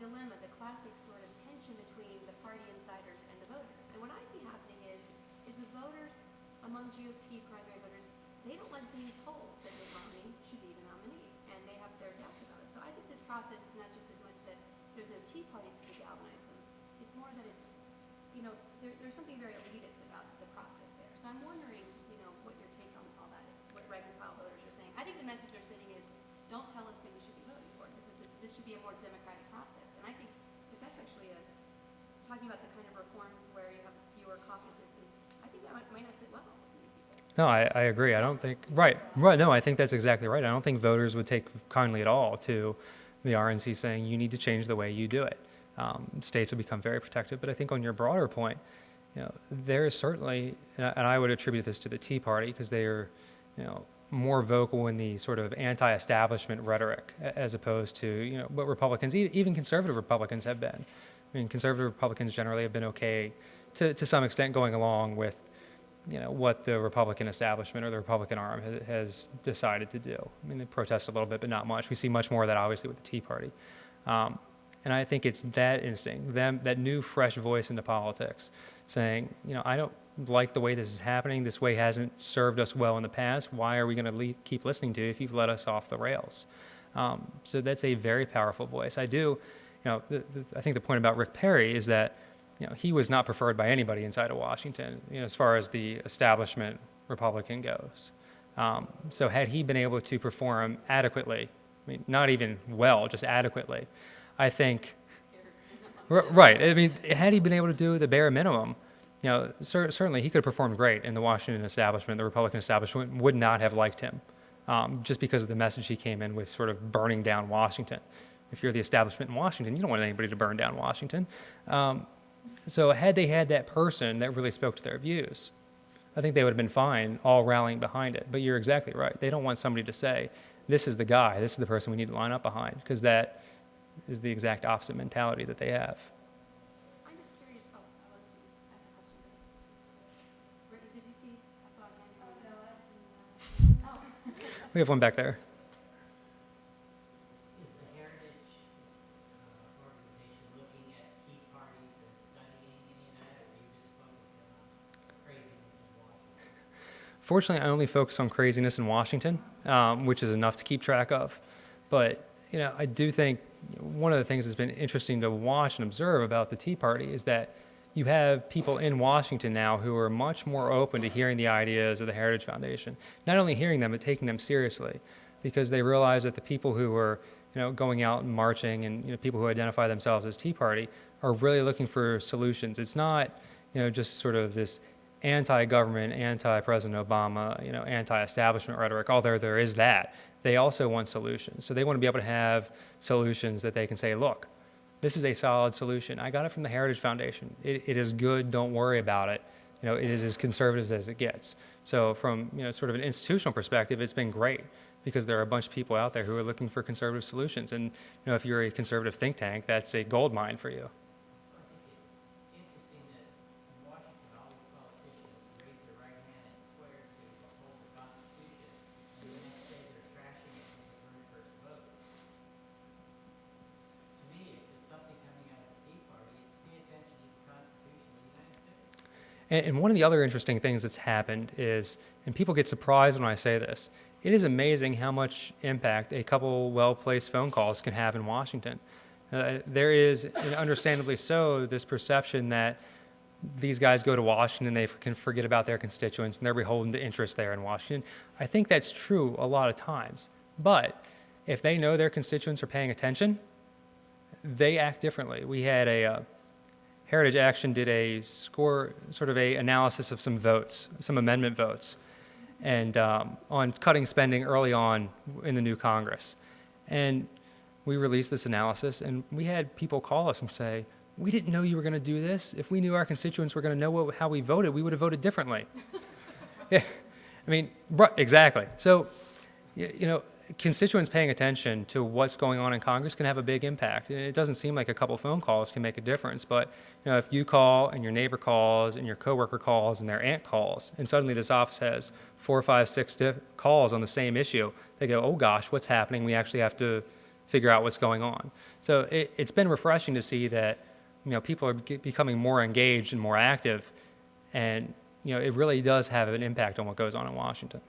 dilemma, the classic sort of tension between the party insiders and the voters. And what I see happening is the voters among GOP primary voters, they don't like being told that Mitt Romney should be the nominee, and they have their doubts about it. So I think this process is not just as much that there's no Tea Party to galvanize them. It's more that it's, there's something very elitist about the process there. So I'm wondering, what your take on all that is, what rank and file voters are saying. I think the message they're sending is, don't tell us who we should be voting for. This should be a more democratic process. And I think that that's actually talking about the kind of reforms where you have fewer caucuses, and I think that might not sit well with many people. No, I agree. I don't think, right. No, I think that's exactly right. I don't think voters would take kindly at all to the RNC saying you need to change the way you do it. States will become very protective. But I think on your broader point, there is certainly, and I would attribute this to the Tea Party because they are, more vocal in the sort of anti-establishment rhetoric as opposed to, what Republicans, even conservative Republicans have been. I mean, conservative Republicans generally have been okay to some extent going along with, what the Republican establishment or the Republican arm has decided to do. I mean, they protest a little bit, but not much. We see much more of that, obviously, with the Tea Party. And I think it's that instinct, that new, fresh voice into politics, saying, I don't like the way this is happening. This way hasn't served us well in the past. Why are we going to keep listening to you if you've let us off the rails? So that's a very powerful voice. I think the point about Rick Perry is that, he was not preferred by anybody inside of Washington, as far as the establishment Republican goes. So had he been able to perform adequately, I mean, not even well, just adequately, I think, right. I mean, had he been able to do the bare minimum, certainly he could have performed great in the Washington establishment. The Republican establishment would not have liked him just because of the message he came in with, sort of burning down Washington. If you're the establishment in Washington, you don't want anybody to burn down Washington. So had they had that person that really spoke to their views, I think they would have been fine all rallying behind it. But you're exactly right. They don't want somebody to say, this is the guy, this is the person we need to line up behind, because that is the exact opposite mentality that they have. I'm just curious. I was to ask a question. Brittany, did you see? I saw a hand coming. Oh. We have one back there. Is the Heritage organization looking at Tea Parties and studying any of that, or are you just focusing on craziness in Washington? Fortunately, I only focus on craziness in Washington, which is enough to keep track of. But, I do think one of the things that's been interesting to watch and observe about the Tea Party is that you have people in Washington now who are much more open to hearing the ideas of the Heritage Foundation. Not only hearing them, but taking them seriously, because they realize that the people who are, going out and marching and, people who identify themselves as Tea Party are really looking for solutions. It's not, just sort of this anti-government, anti-President Obama, anti-establishment rhetoric, although there is that. They also want solutions. So they want to be able to have solutions that they can say, look, this is a solid solution. I got it from the Heritage Foundation. It is good. Don't worry about it. It is as conservative as it gets. So from, sort of an institutional perspective, it's been great because there are a bunch of people out there who are looking for conservative solutions. And, if you're a conservative think tank, that's a gold mine for you. And one of the other interesting things that's happened is, and people get surprised when I say this, it is amazing how much impact a couple well-placed phone calls can have in Washington. There is, and understandably so, this perception that these guys go to Washington, they can forget about their constituents, and they're beholden to interests there in Washington. I think that's true a lot of times. But if they know their constituents are paying attention, they act differently. We had Heritage Action did a sort of a analysis of some votes, some amendment votes, and on cutting spending early on in the new Congress. And we released this analysis, and we had people call us and say, we didn't know you were going to do this. If we knew our constituents were going to know how we voted, we would have voted differently. Yeah, I mean, exactly. So, constituents paying attention to what's going on in Congress can have a big impact. And it doesn't seem like a couple phone calls can make a difference, but if you call and your neighbor calls and your coworker calls and their aunt calls, and suddenly this office has 4, 5, 6 calls on the same issue, they go, oh gosh, what's happening? We actually have to figure out what's going on. So it's been refreshing to see that people are becoming more engaged and more active, and it really does have an impact on what goes on in Washington.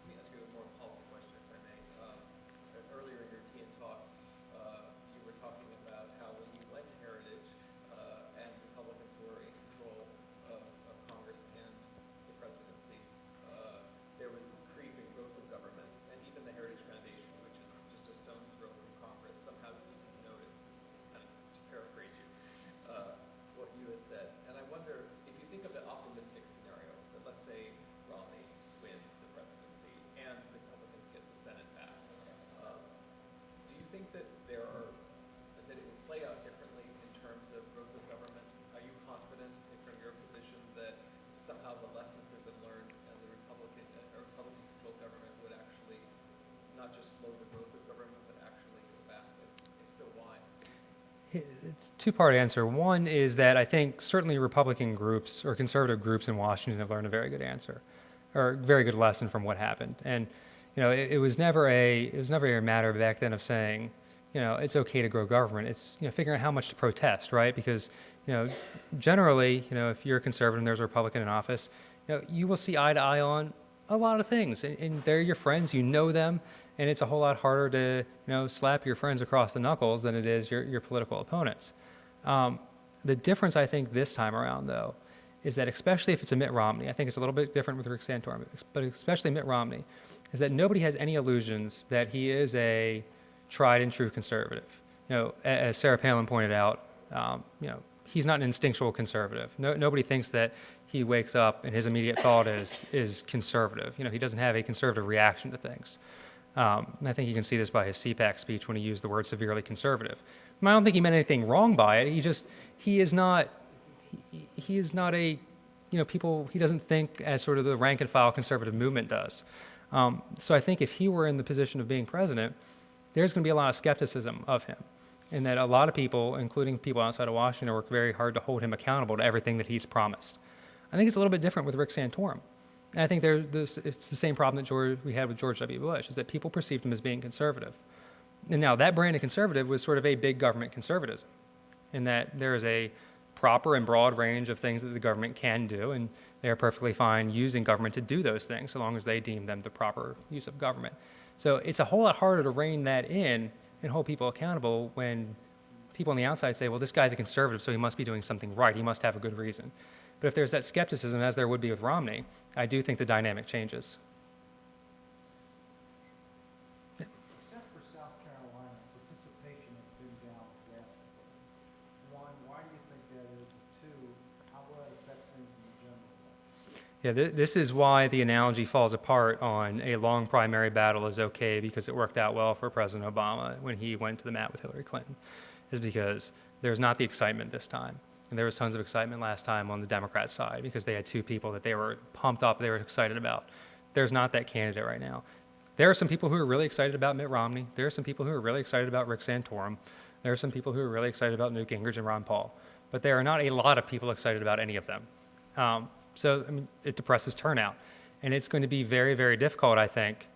Let me ask you a more policy question, if I may. Earlier in your TN talk, you were talking about how when you went to Heritage and Republicans were in control of Congress and the presidency, there was this creeping growth of government, and even the Heritage Foundation, which is just a stone's throw from Congress, somehow didn't notice this, kind of to paraphrase you, what you had said. And I wonder if you think of the optimistic scenario, that let's say Romney wins the presidency and the Republicans get the Senate back, do you think that that it would play out differently in terms of growth of government? Are you confident from your position that somehow the lessons have been learned as a Republican-controlled government would actually not just slow the growth of government, but actually go backward? If so, why? It's a two-part answer. One is that I think certainly Republican groups or conservative groups in Washington have learned a very good answer, or a very good lesson from what happened. And it was never a matter back then of saying, it's okay to grow government. It's figuring out how much to protest, right? Because generally, if you're a conservative and there's a Republican in office, you will see eye to eye on a lot of things, and they're your friends. You know them. And it's a whole lot harder to, slap your friends across the knuckles than it is your political opponents. The difference, I think, this time around, though, is that especially if it's a Mitt Romney, I think it's a little bit different with Rick Santorum, but especially Mitt Romney, is that nobody has any illusions that he is a tried and true conservative. As Sarah Palin pointed out, he's not an instinctual conservative. Nobody thinks that he wakes up and his immediate thought is conservative. He doesn't have a conservative reaction to things. And I think you can see this by his CPAC speech when he used the word severely conservative. I don't think he meant anything wrong by it. He is not a, he doesn't think as sort of the rank and file conservative movement does. So I think if he were in the position of being president, there's going to be a lot of skepticism of him, and that a lot of people, including people outside of Washington, work very hard to hold him accountable to everything that he's promised. I think it's a little bit different with Rick Santorum. And I think it's the same problem that we had with George W. Bush, is that people perceived him as being conservative. And now that brand of conservative was sort of a big government conservatism, in that there is a proper and broad range of things that the government can do, and they are perfectly fine using government to do those things, so long as they deem them the proper use of government. So it's a whole lot harder to rein that in and hold people accountable when people on the outside say, well, this guy's a conservative, so he must be doing something right. He must have a good reason. But if there's that skepticism, as there would be with Romney, I do think the dynamic changes. Except for South Carolina, participation has been down drastically. One, why do you think that is? And two, how will that affect things in the general election? Yeah, this is why the analogy falls apart on a long primary battle is okay because it worked out well for President Obama when he went to the mat with Hillary Clinton, is because there's not the excitement this time. And there was tons of excitement last time on the Democrat side because they had two people that they were pumped up, they were excited about. There's not that candidate right now. There are some people who are really excited about Mitt Romney. There are some people who are really excited about Rick Santorum. There are some people who are really excited about Newt Gingrich and Ron Paul. But there are not a lot of people excited about any of them. It depresses turnout. And it's going to be very, very difficult, I think,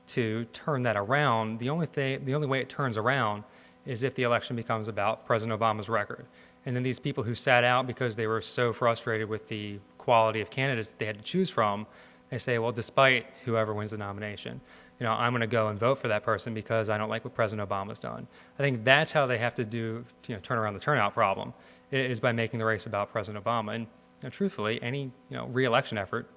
to turn that around. The only way it turns around is if the election becomes about President Obama's record. And then these people who sat out because they were so frustrated with the quality of candidates that they had to choose from, they say, well, despite whoever wins the nomination, I'm going to go and vote for that person because I don't like what President Obama's done. I think that's how they have to turn around the turnout problem, is by making the race about President Obama. And truthfully, any re-election effort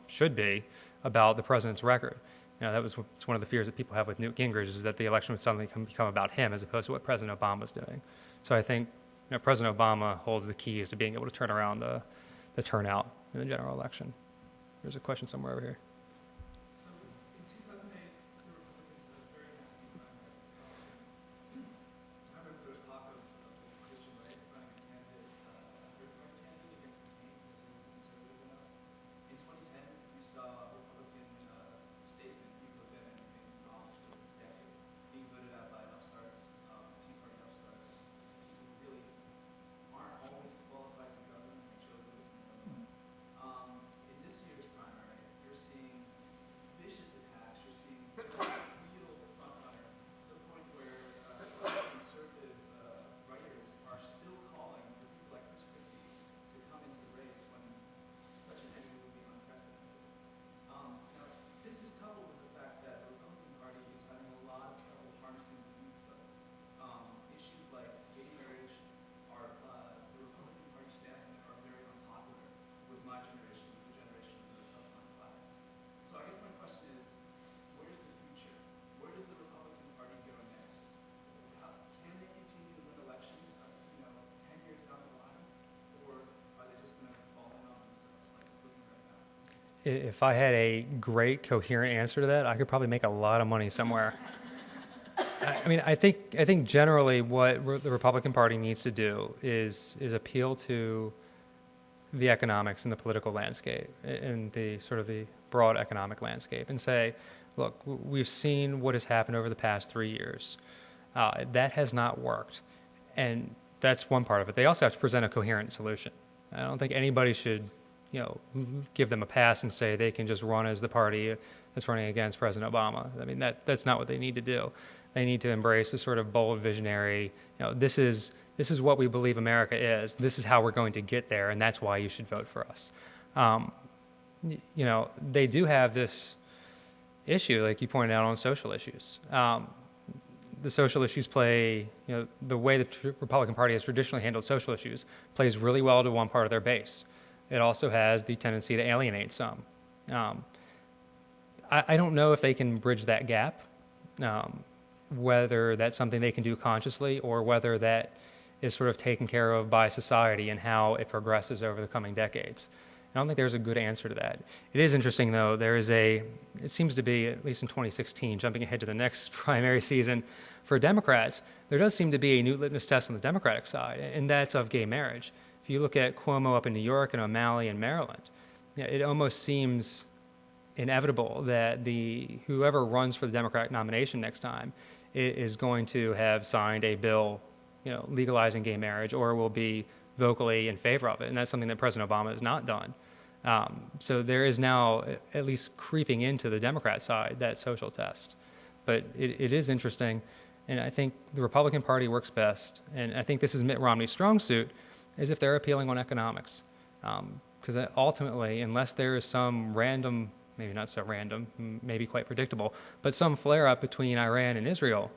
should be about the president's record. It's one of the fears that people have with Newt Gingrich, is that the election would suddenly become about him as opposed to what President Obama's doing. So I think President Obama holds the keys to being able to turn around the turnout in the general election. There's a question somewhere over here. So in 2008, the Republicans had a very nasty primary. I remember there was talk of Christian Wright running a candidate, a third-party candidate against McCain because he wasn't conservative enough. In 2010, you saw Republican statesmen, people who have been in office for decades, being voted out by upstarts, Tea Party upstarts, people who really aren't always qualified to govern, like Joe Lewis and Illinois. In this year's primary, you're seeing vicious attacks. You're seeing real front-runner to the point where conservative writers are still calling for people like Chris Christie to come into the race when such an entry would be unprecedented. Now, this is coupled with the fact that the Republican Party is having a lot of trouble harnessing the youth vote. Issues like gay marriage are, the Republican Party stance on it are very unpopular with my generation, with the generation of my class. So I guess my question is, where's the future? Where does the Republican Party go next? Can they continue to win elections, 10 years down the line? Or are they just going to fall in on themselves like it's looking right now? If I had a great coherent answer to that, I could probably make a lot of money somewhere. I think generally what the Republican Party needs to do is appeal to the economics and the political landscape and the sort of the broad economic landscape and say, look, we've seen what has happened over the past 3 years. That has not worked. And that's one part of it. They also have to present a coherent solution. I don't think anybody should give them a pass and say they can just run as the party that's running against President Obama. That's not what they need to do. They need to embrace the sort of bold, visionary, this is what we believe America is. This is how we're going to get there, and that's why you should vote for us. They do have this issue, like you pointed out, on social issues. The social issues play, the way the Republican Party has traditionally handled social issues plays really well to one part of their base. It also has the tendency to alienate some. I don't know if they can bridge that gap, whether that's something they can do consciously or whether that is sort of taken care of by society and how it progresses over the coming decades. I don't think there's a good answer to that. It is interesting, though, it seems to be, at least in 2016, jumping ahead to the next primary season, for Democrats, there does seem to be a new litmus test on the Democratic side, and that's of gay marriage. If you look at Cuomo up in New York and O'Malley in Maryland, it almost seems inevitable that whoever runs for the Democratic nomination next time is going to have signed a bill, legalizing gay marriage, or will be vocally in favor of it, and that's something that President Obama has not done. So there is now at least creeping into the Democrat side that social test. But it is interesting, and I think the Republican Party works best, and I think this is Mitt Romney's strong suit, is if they're appealing on economics. Because ultimately, unless there is some random, maybe not so random, maybe quite predictable, but some flare-up between Iran and Israel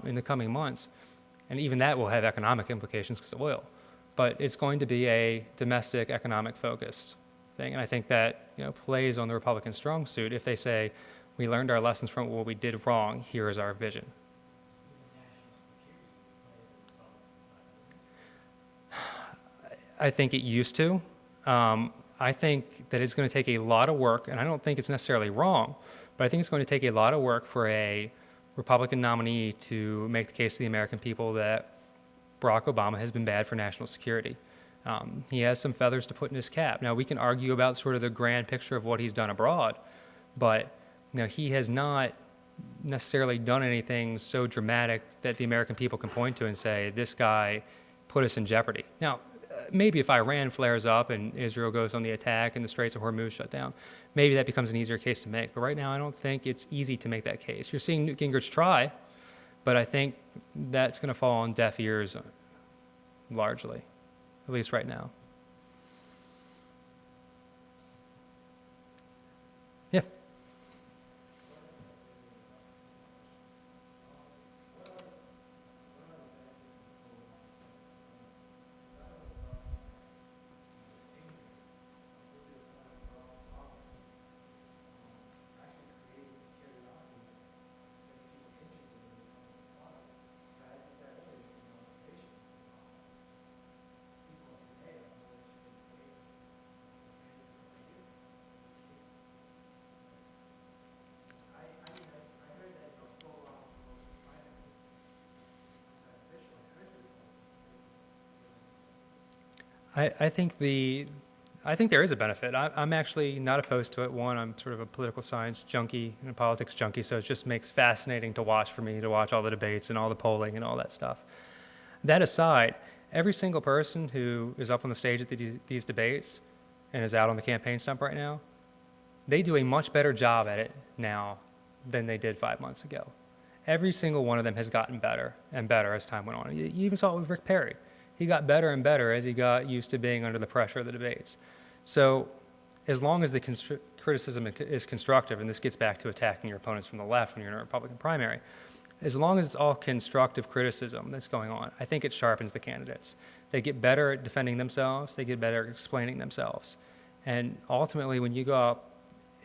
in the coming months, and even that will have economic implications because of oil. But it's going to be a domestic, economic-focused thing, and I think that plays on the Republican strong suit if they say, we learned our lessons from what we did wrong, here is our vision. I think it used to. I think that it's going to take a lot of work, and I don't think it's necessarily wrong, but I think it's going to take a lot of work for a Republican nominee to make the case to the American people that Barack Obama has been bad for national security. He has some feathers to put in his cap. Now, we can argue about sort of the grand picture of what he's done abroad, but he has not necessarily done anything so dramatic that the American people can point to and say, this guy put us in jeopardy. Now, maybe if Iran flares up and Israel goes on the attack and the Straits of Hormuz shut down, maybe that becomes an easier case to make. But right now, I don't think it's easy to make that case. You're seeing Newt Gingrich try, but I think that's going to fall on deaf ears largely, at least right now. Yeah. I think there is a benefit. I'm actually not opposed to it. One, I'm sort of a political science junkie and a politics junkie, so it just makes fascinating to watch for me, to watch all the debates and all the polling and all that stuff. That aside, every single person who is up on the stage at these debates and is out on the campaign stump right now, they do a much better job at it now than they did 5 months ago. Every single one of them has gotten better and better as time went on. You even saw it with Rick Perry. He got better and better as he got used to being under the pressure of the debates. So as long as the criticism is constructive, and this gets back to attacking your opponents from the left when you're in a Republican primary, as long as it's all constructive criticism that's going on, I think it sharpens the candidates. They get better at defending themselves. They get better at explaining themselves. And ultimately, when you go up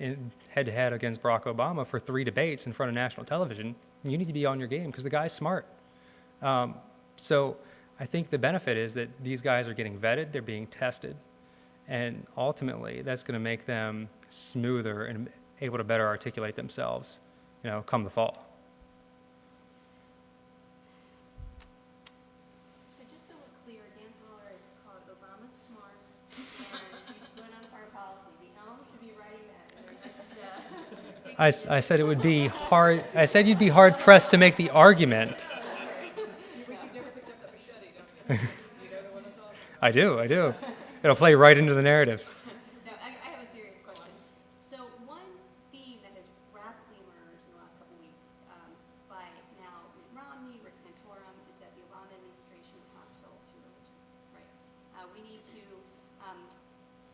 head-to-head against Barack Obama for 3 debates in front of national television, you need to be on your game because the guy's smart. So I think the benefit is that these guys are getting vetted, they're being tested, and ultimately that's going to make them smoother and able to better articulate themselves, come the fall. So just so we're clear, Dan Holler has called Obama smart, and he's good on foreign policy. The Elm should be writing that. I said it would be hard. I said you'd be hard pressed to make the argument. You wish you'd never picked up that machete, don't you? You know the one I'm talking about? I do. It'll play right into the narrative. No, I have a serious question. So one theme that has rapidly emerged in the last couple of weeks by now Mitt Romney, Rick Santorum, is that the Obama administration is hostile to religion, right? We need to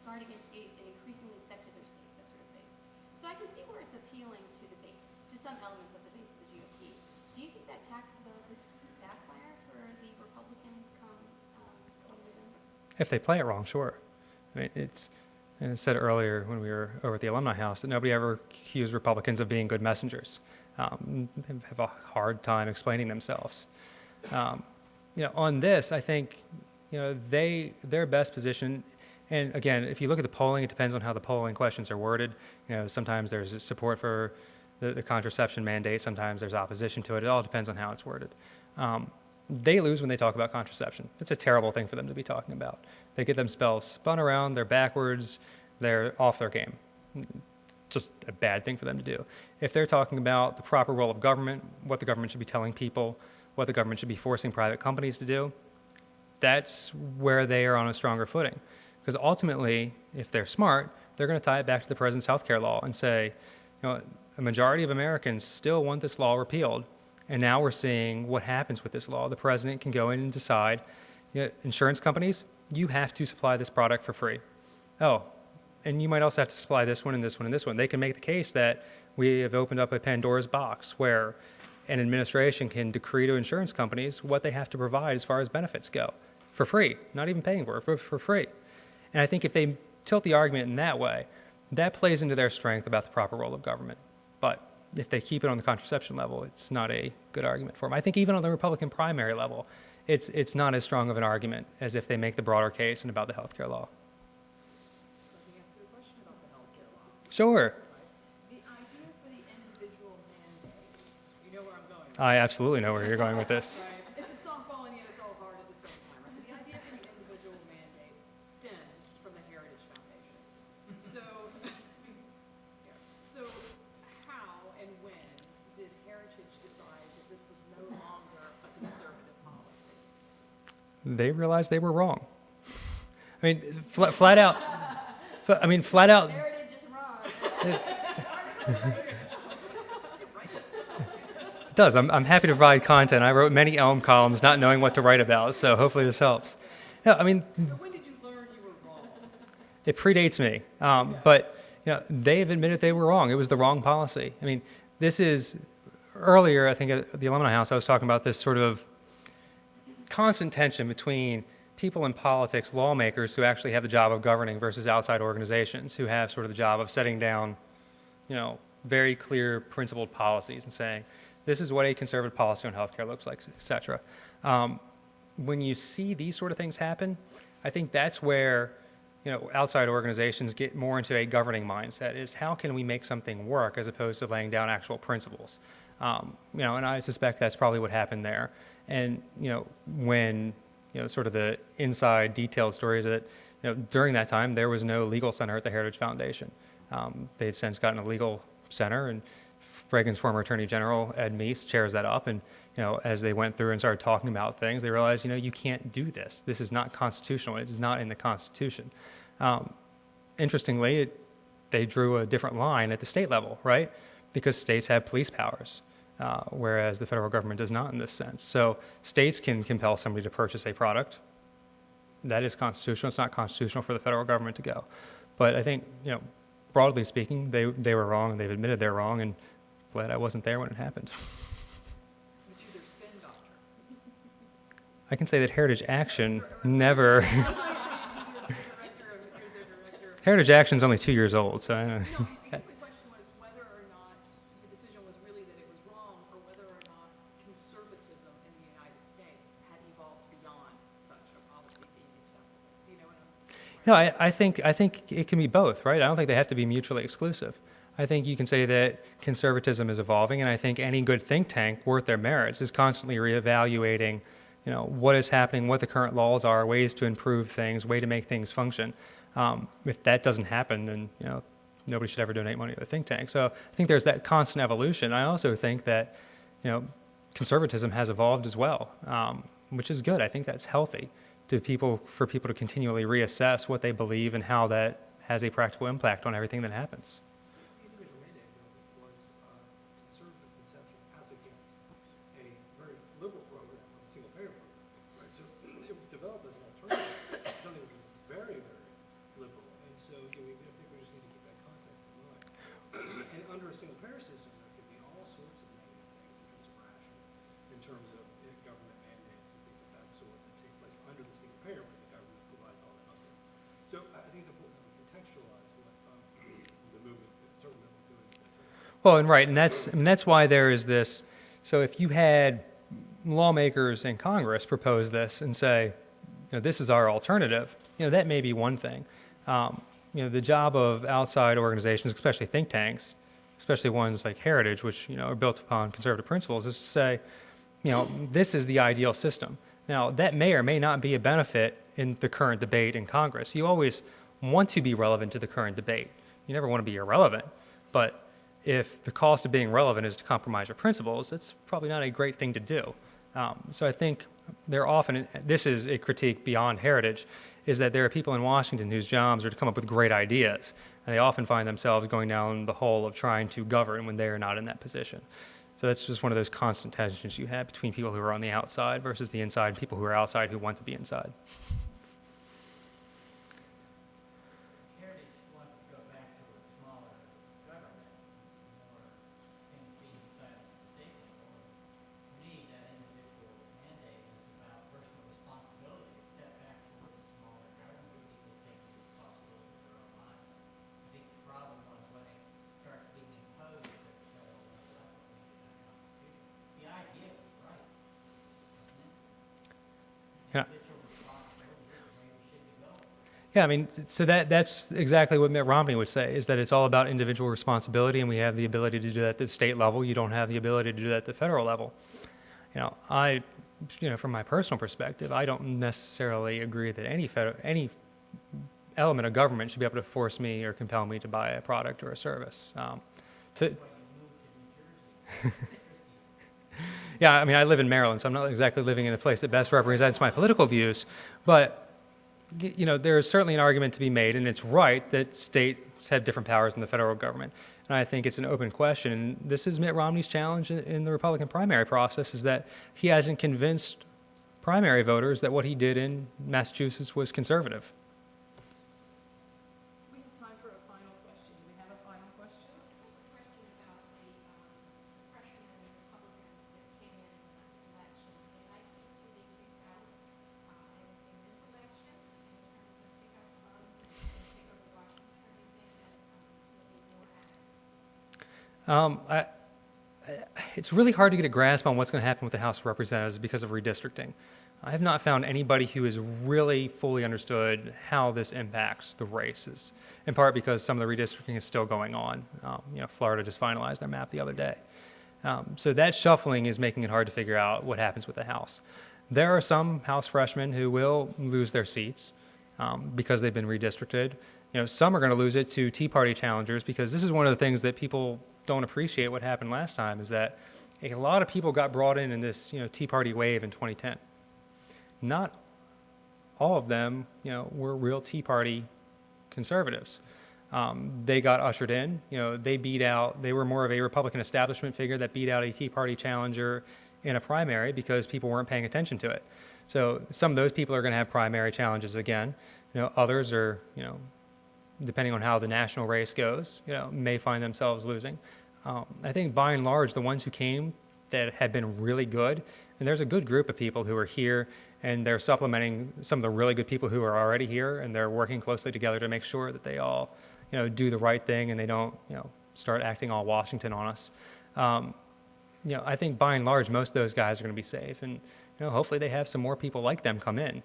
guard against an increasingly secular state, that sort of thing. So I can see where it's appealing to the base, to some elements of the base of the GOP. Do you think that tactic would backfire for the Republicans come November? If they play it wrong, sure. I mean, and I said earlier when we were over at the Alumni House that nobody ever accused Republicans of being good messengers. They have a hard time explaining themselves. On this, I think, their best position, and again, if you look at the polling, it depends on how the polling questions are worded. Sometimes there's support for the contraception mandate, sometimes there's opposition to it. It all depends on how it's worded. They lose when they talk about contraception. It's a terrible thing for them to be talking about. They get themselves spun around, they're backwards, they're off their game. Just a bad thing for them to do. If they're talking about the proper role of government, what the government should be telling people, what the government should be forcing private companies to do, that's where they are on a stronger footing. Because ultimately, if they're smart, they're going to tie it back to the president's health care law and say, a majority of Americans still want this law repealed. And now we're seeing what happens with this law. The president can go in and decide, insurance companies, you have to supply this product for free. Oh, and you might also have to supply this one and this one and this one. They can make the case that we have opened up a Pandora's box where an administration can decree to insurance companies what they have to provide as far as benefits go for free, not even paying for it, but for free. And I think if they tilt the argument in that way, that plays into their strength about the proper role of government. But if they keep it on the contraception level, it's not a good argument for them. I think even on the Republican primary level, it's not as strong of an argument as if they make the broader case and about the health care law. Let me ask you a question about the healthcare law. Sure. The idea for the individual mandate, you know where I'm going. I absolutely know where you're going with this. Right. It's a softball and yet it's all hard at the same time. Right? But the idea for the individual mandate stems from the Heritage Foundation. So how and when did Heritage decide that this was no longer a conservative policy? They realized they were wrong. I mean, flat out. Flat out. Heritage is wrong. It does. I'm happy to provide content. I wrote many Elm columns not knowing what to write about, so hopefully this helps. No, But when did you learn you were wrong? it predates me, but they've admitted they were wrong. It was the wrong policy. I mean, this is earlier, I think at the Alumni House, I was talking about this sort of constant tension between people in politics, lawmakers who actually have the job of governing versus outside organizations who have sort of the job of setting down, very clear principled policies and saying, this is what a conservative policy on healthcare looks like, et cetera. When you see these sort of things happen, I think that's where outside organizations get more into a governing mindset, is how can we make something work as opposed to laying down actual principles. And I suspect that's probably what happened there. And when sort of the inside detailed stories that, during that time, there was no legal center at the Heritage Foundation. They had since gotten a legal center, and Reagan's former Attorney General, Ed Meese, chairs that up. And, as they went through and started talking about things, they realized, you can't do this. This is not constitutional. It is not in the Constitution. Interestingly, they drew a different line at the state level, right? Because states have police powers, whereas the federal government does not in this sense. So states can compel somebody to purchase a product. That is constitutional. It's not constitutional for the federal government to go. But I think, broadly speaking, they were wrong, and they've admitted they're wrong, and glad I wasn't there when it happened. But you're their spin doctor. I can say that Heritage Action never... That's what I'm saying, you're the director of. Heritage Action's only 2 years old, so I don't know. No, I guess my question was whether or not the decision was really that it was wrong, or whether or not conservatism in the United States had evolved beyond such a policy being acceptable. Do you know what I'm? No, I think it can be both, right? I don't think they have to be mutually exclusive. I think you can say that conservatism is evolving, and I think any good think tank worth their merits is constantly reevaluating, what is happening, what the current laws are, ways to improve things, way to make things function. If that doesn't happen, then nobody should ever donate money to a think tank. So I think there's that constant evolution. I also think that conservatism has evolved as well, which is good. I think that's healthy for people to continually reassess what they believe and how that has a practical impact on everything that happens. The individual mandate bill was conservative conception as against a very liberal program, a single-payer program, right? So it was developed as an alternative, something that was very, very liberal. And so I think we just need to keep that context in mind. And under a single-payer system, there could be all sorts of negative things in terms of ration, in terms of government mandates and things of that sort that take place under the single-payer when the government provides all that other. So I think it's important that we contextualize what the movement that certain was doing. Well, and right, and that's why there is this. So if you had lawmakers in Congress propose this and say, this is our alternative, that may be one thing. The job of outside organizations, especially think tanks, especially ones like Heritage, which are built upon conservative principles, is to say, this is the ideal system. Now, that may or may not be a benefit in the current debate in Congress. You always want to be relevant to the current debate. You never want to be irrelevant. But if the cost of being relevant is to compromise your principles, that's probably not a great thing to do. So I think this is a critique beyond Heritage, is that there are people in Washington whose jobs are to come up with great ideas, and they often find themselves going down the hole of trying to govern when they are not in that position. So that's just one of those constant tensions you have between people who are on the outside versus the inside, and people who are outside who want to be inside. Heritage wants to go back to a smaller government, more things being decided at the state level. To me, that individual mandate is about personal responsibility. Step back towards a smaller government, people take responsibility for their own lives. I think the problem was when it starts being imposed at the federal level, that's what makes it unconstitutional. The idea was right, wasn't it? Yeah. Individual responsibility is the way we should be going. Yeah, I mean, so that's exactly what Mitt Romney would say, is that it's all about individual responsibility, and we have the ability to do that at the state level. You don't have the ability to do that at the federal level. From my personal perspective, I don't necessarily agree that any element of government should be able to force me or compel me to buy a product or a service. Yeah, I mean, I live in Maryland, so I'm not exactly living in a place that best represents my political views, but there is certainly an argument to be made, and it's right that states have different powers than the federal government. And I think it's an open question. And this is Mitt Romney's challenge in the Republican primary process, is that he hasn't convinced primary voters that what he did in Massachusetts was conservative. We have time for a final question. Do we have a final question? A question about the freshmen and Republicans that came in the last election. They likely to be kicked out in this election in terms of pickup clubs and take over Washington. Or do you think that there'll be more action? It's really hard to get a grasp on what's going to happen with the House of Representatives because of redistricting. I have not found anybody who has really fully understood how this impacts the races, in part because some of the redistricting is still going on. Florida just finalized their map the other day. So that shuffling is making it hard to figure out what happens with the House. There are some House freshmen who will lose their seats because they've been redistricted. Some are going to lose it to Tea Party challengers, because this is one of the things that people don't appreciate what happened last time, is that a lot of people got brought in this Tea Party wave in 2010. Not all of them were real Tea Party conservatives. They got ushered in. They were more of a Republican establishment figure that beat out a Tea Party challenger in a primary because people weren't paying attention to it. So some of those people are going to have primary challenges again. Others are, depending on how the national race goes, may find themselves losing. I think by and large, the ones who came that have been really good, and there's a good group of people who are here, and they're supplementing some of the really good people who are already here, and they're working closely together to make sure that they all, do the right thing and they don't, start acting all Washington on us. I think by and large, most of those guys are going to be safe, and hopefully they have some more people like them come in.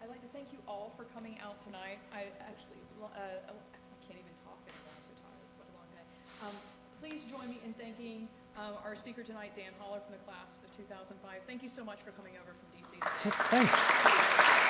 I'd like to thank you all for coming out tonight. I can't even talk anymore, I'm so tired, what a long day. Please join me in thanking our speaker tonight, Dan Holler from the class of 2005. Thank you so much for coming over from DC today. Thanks.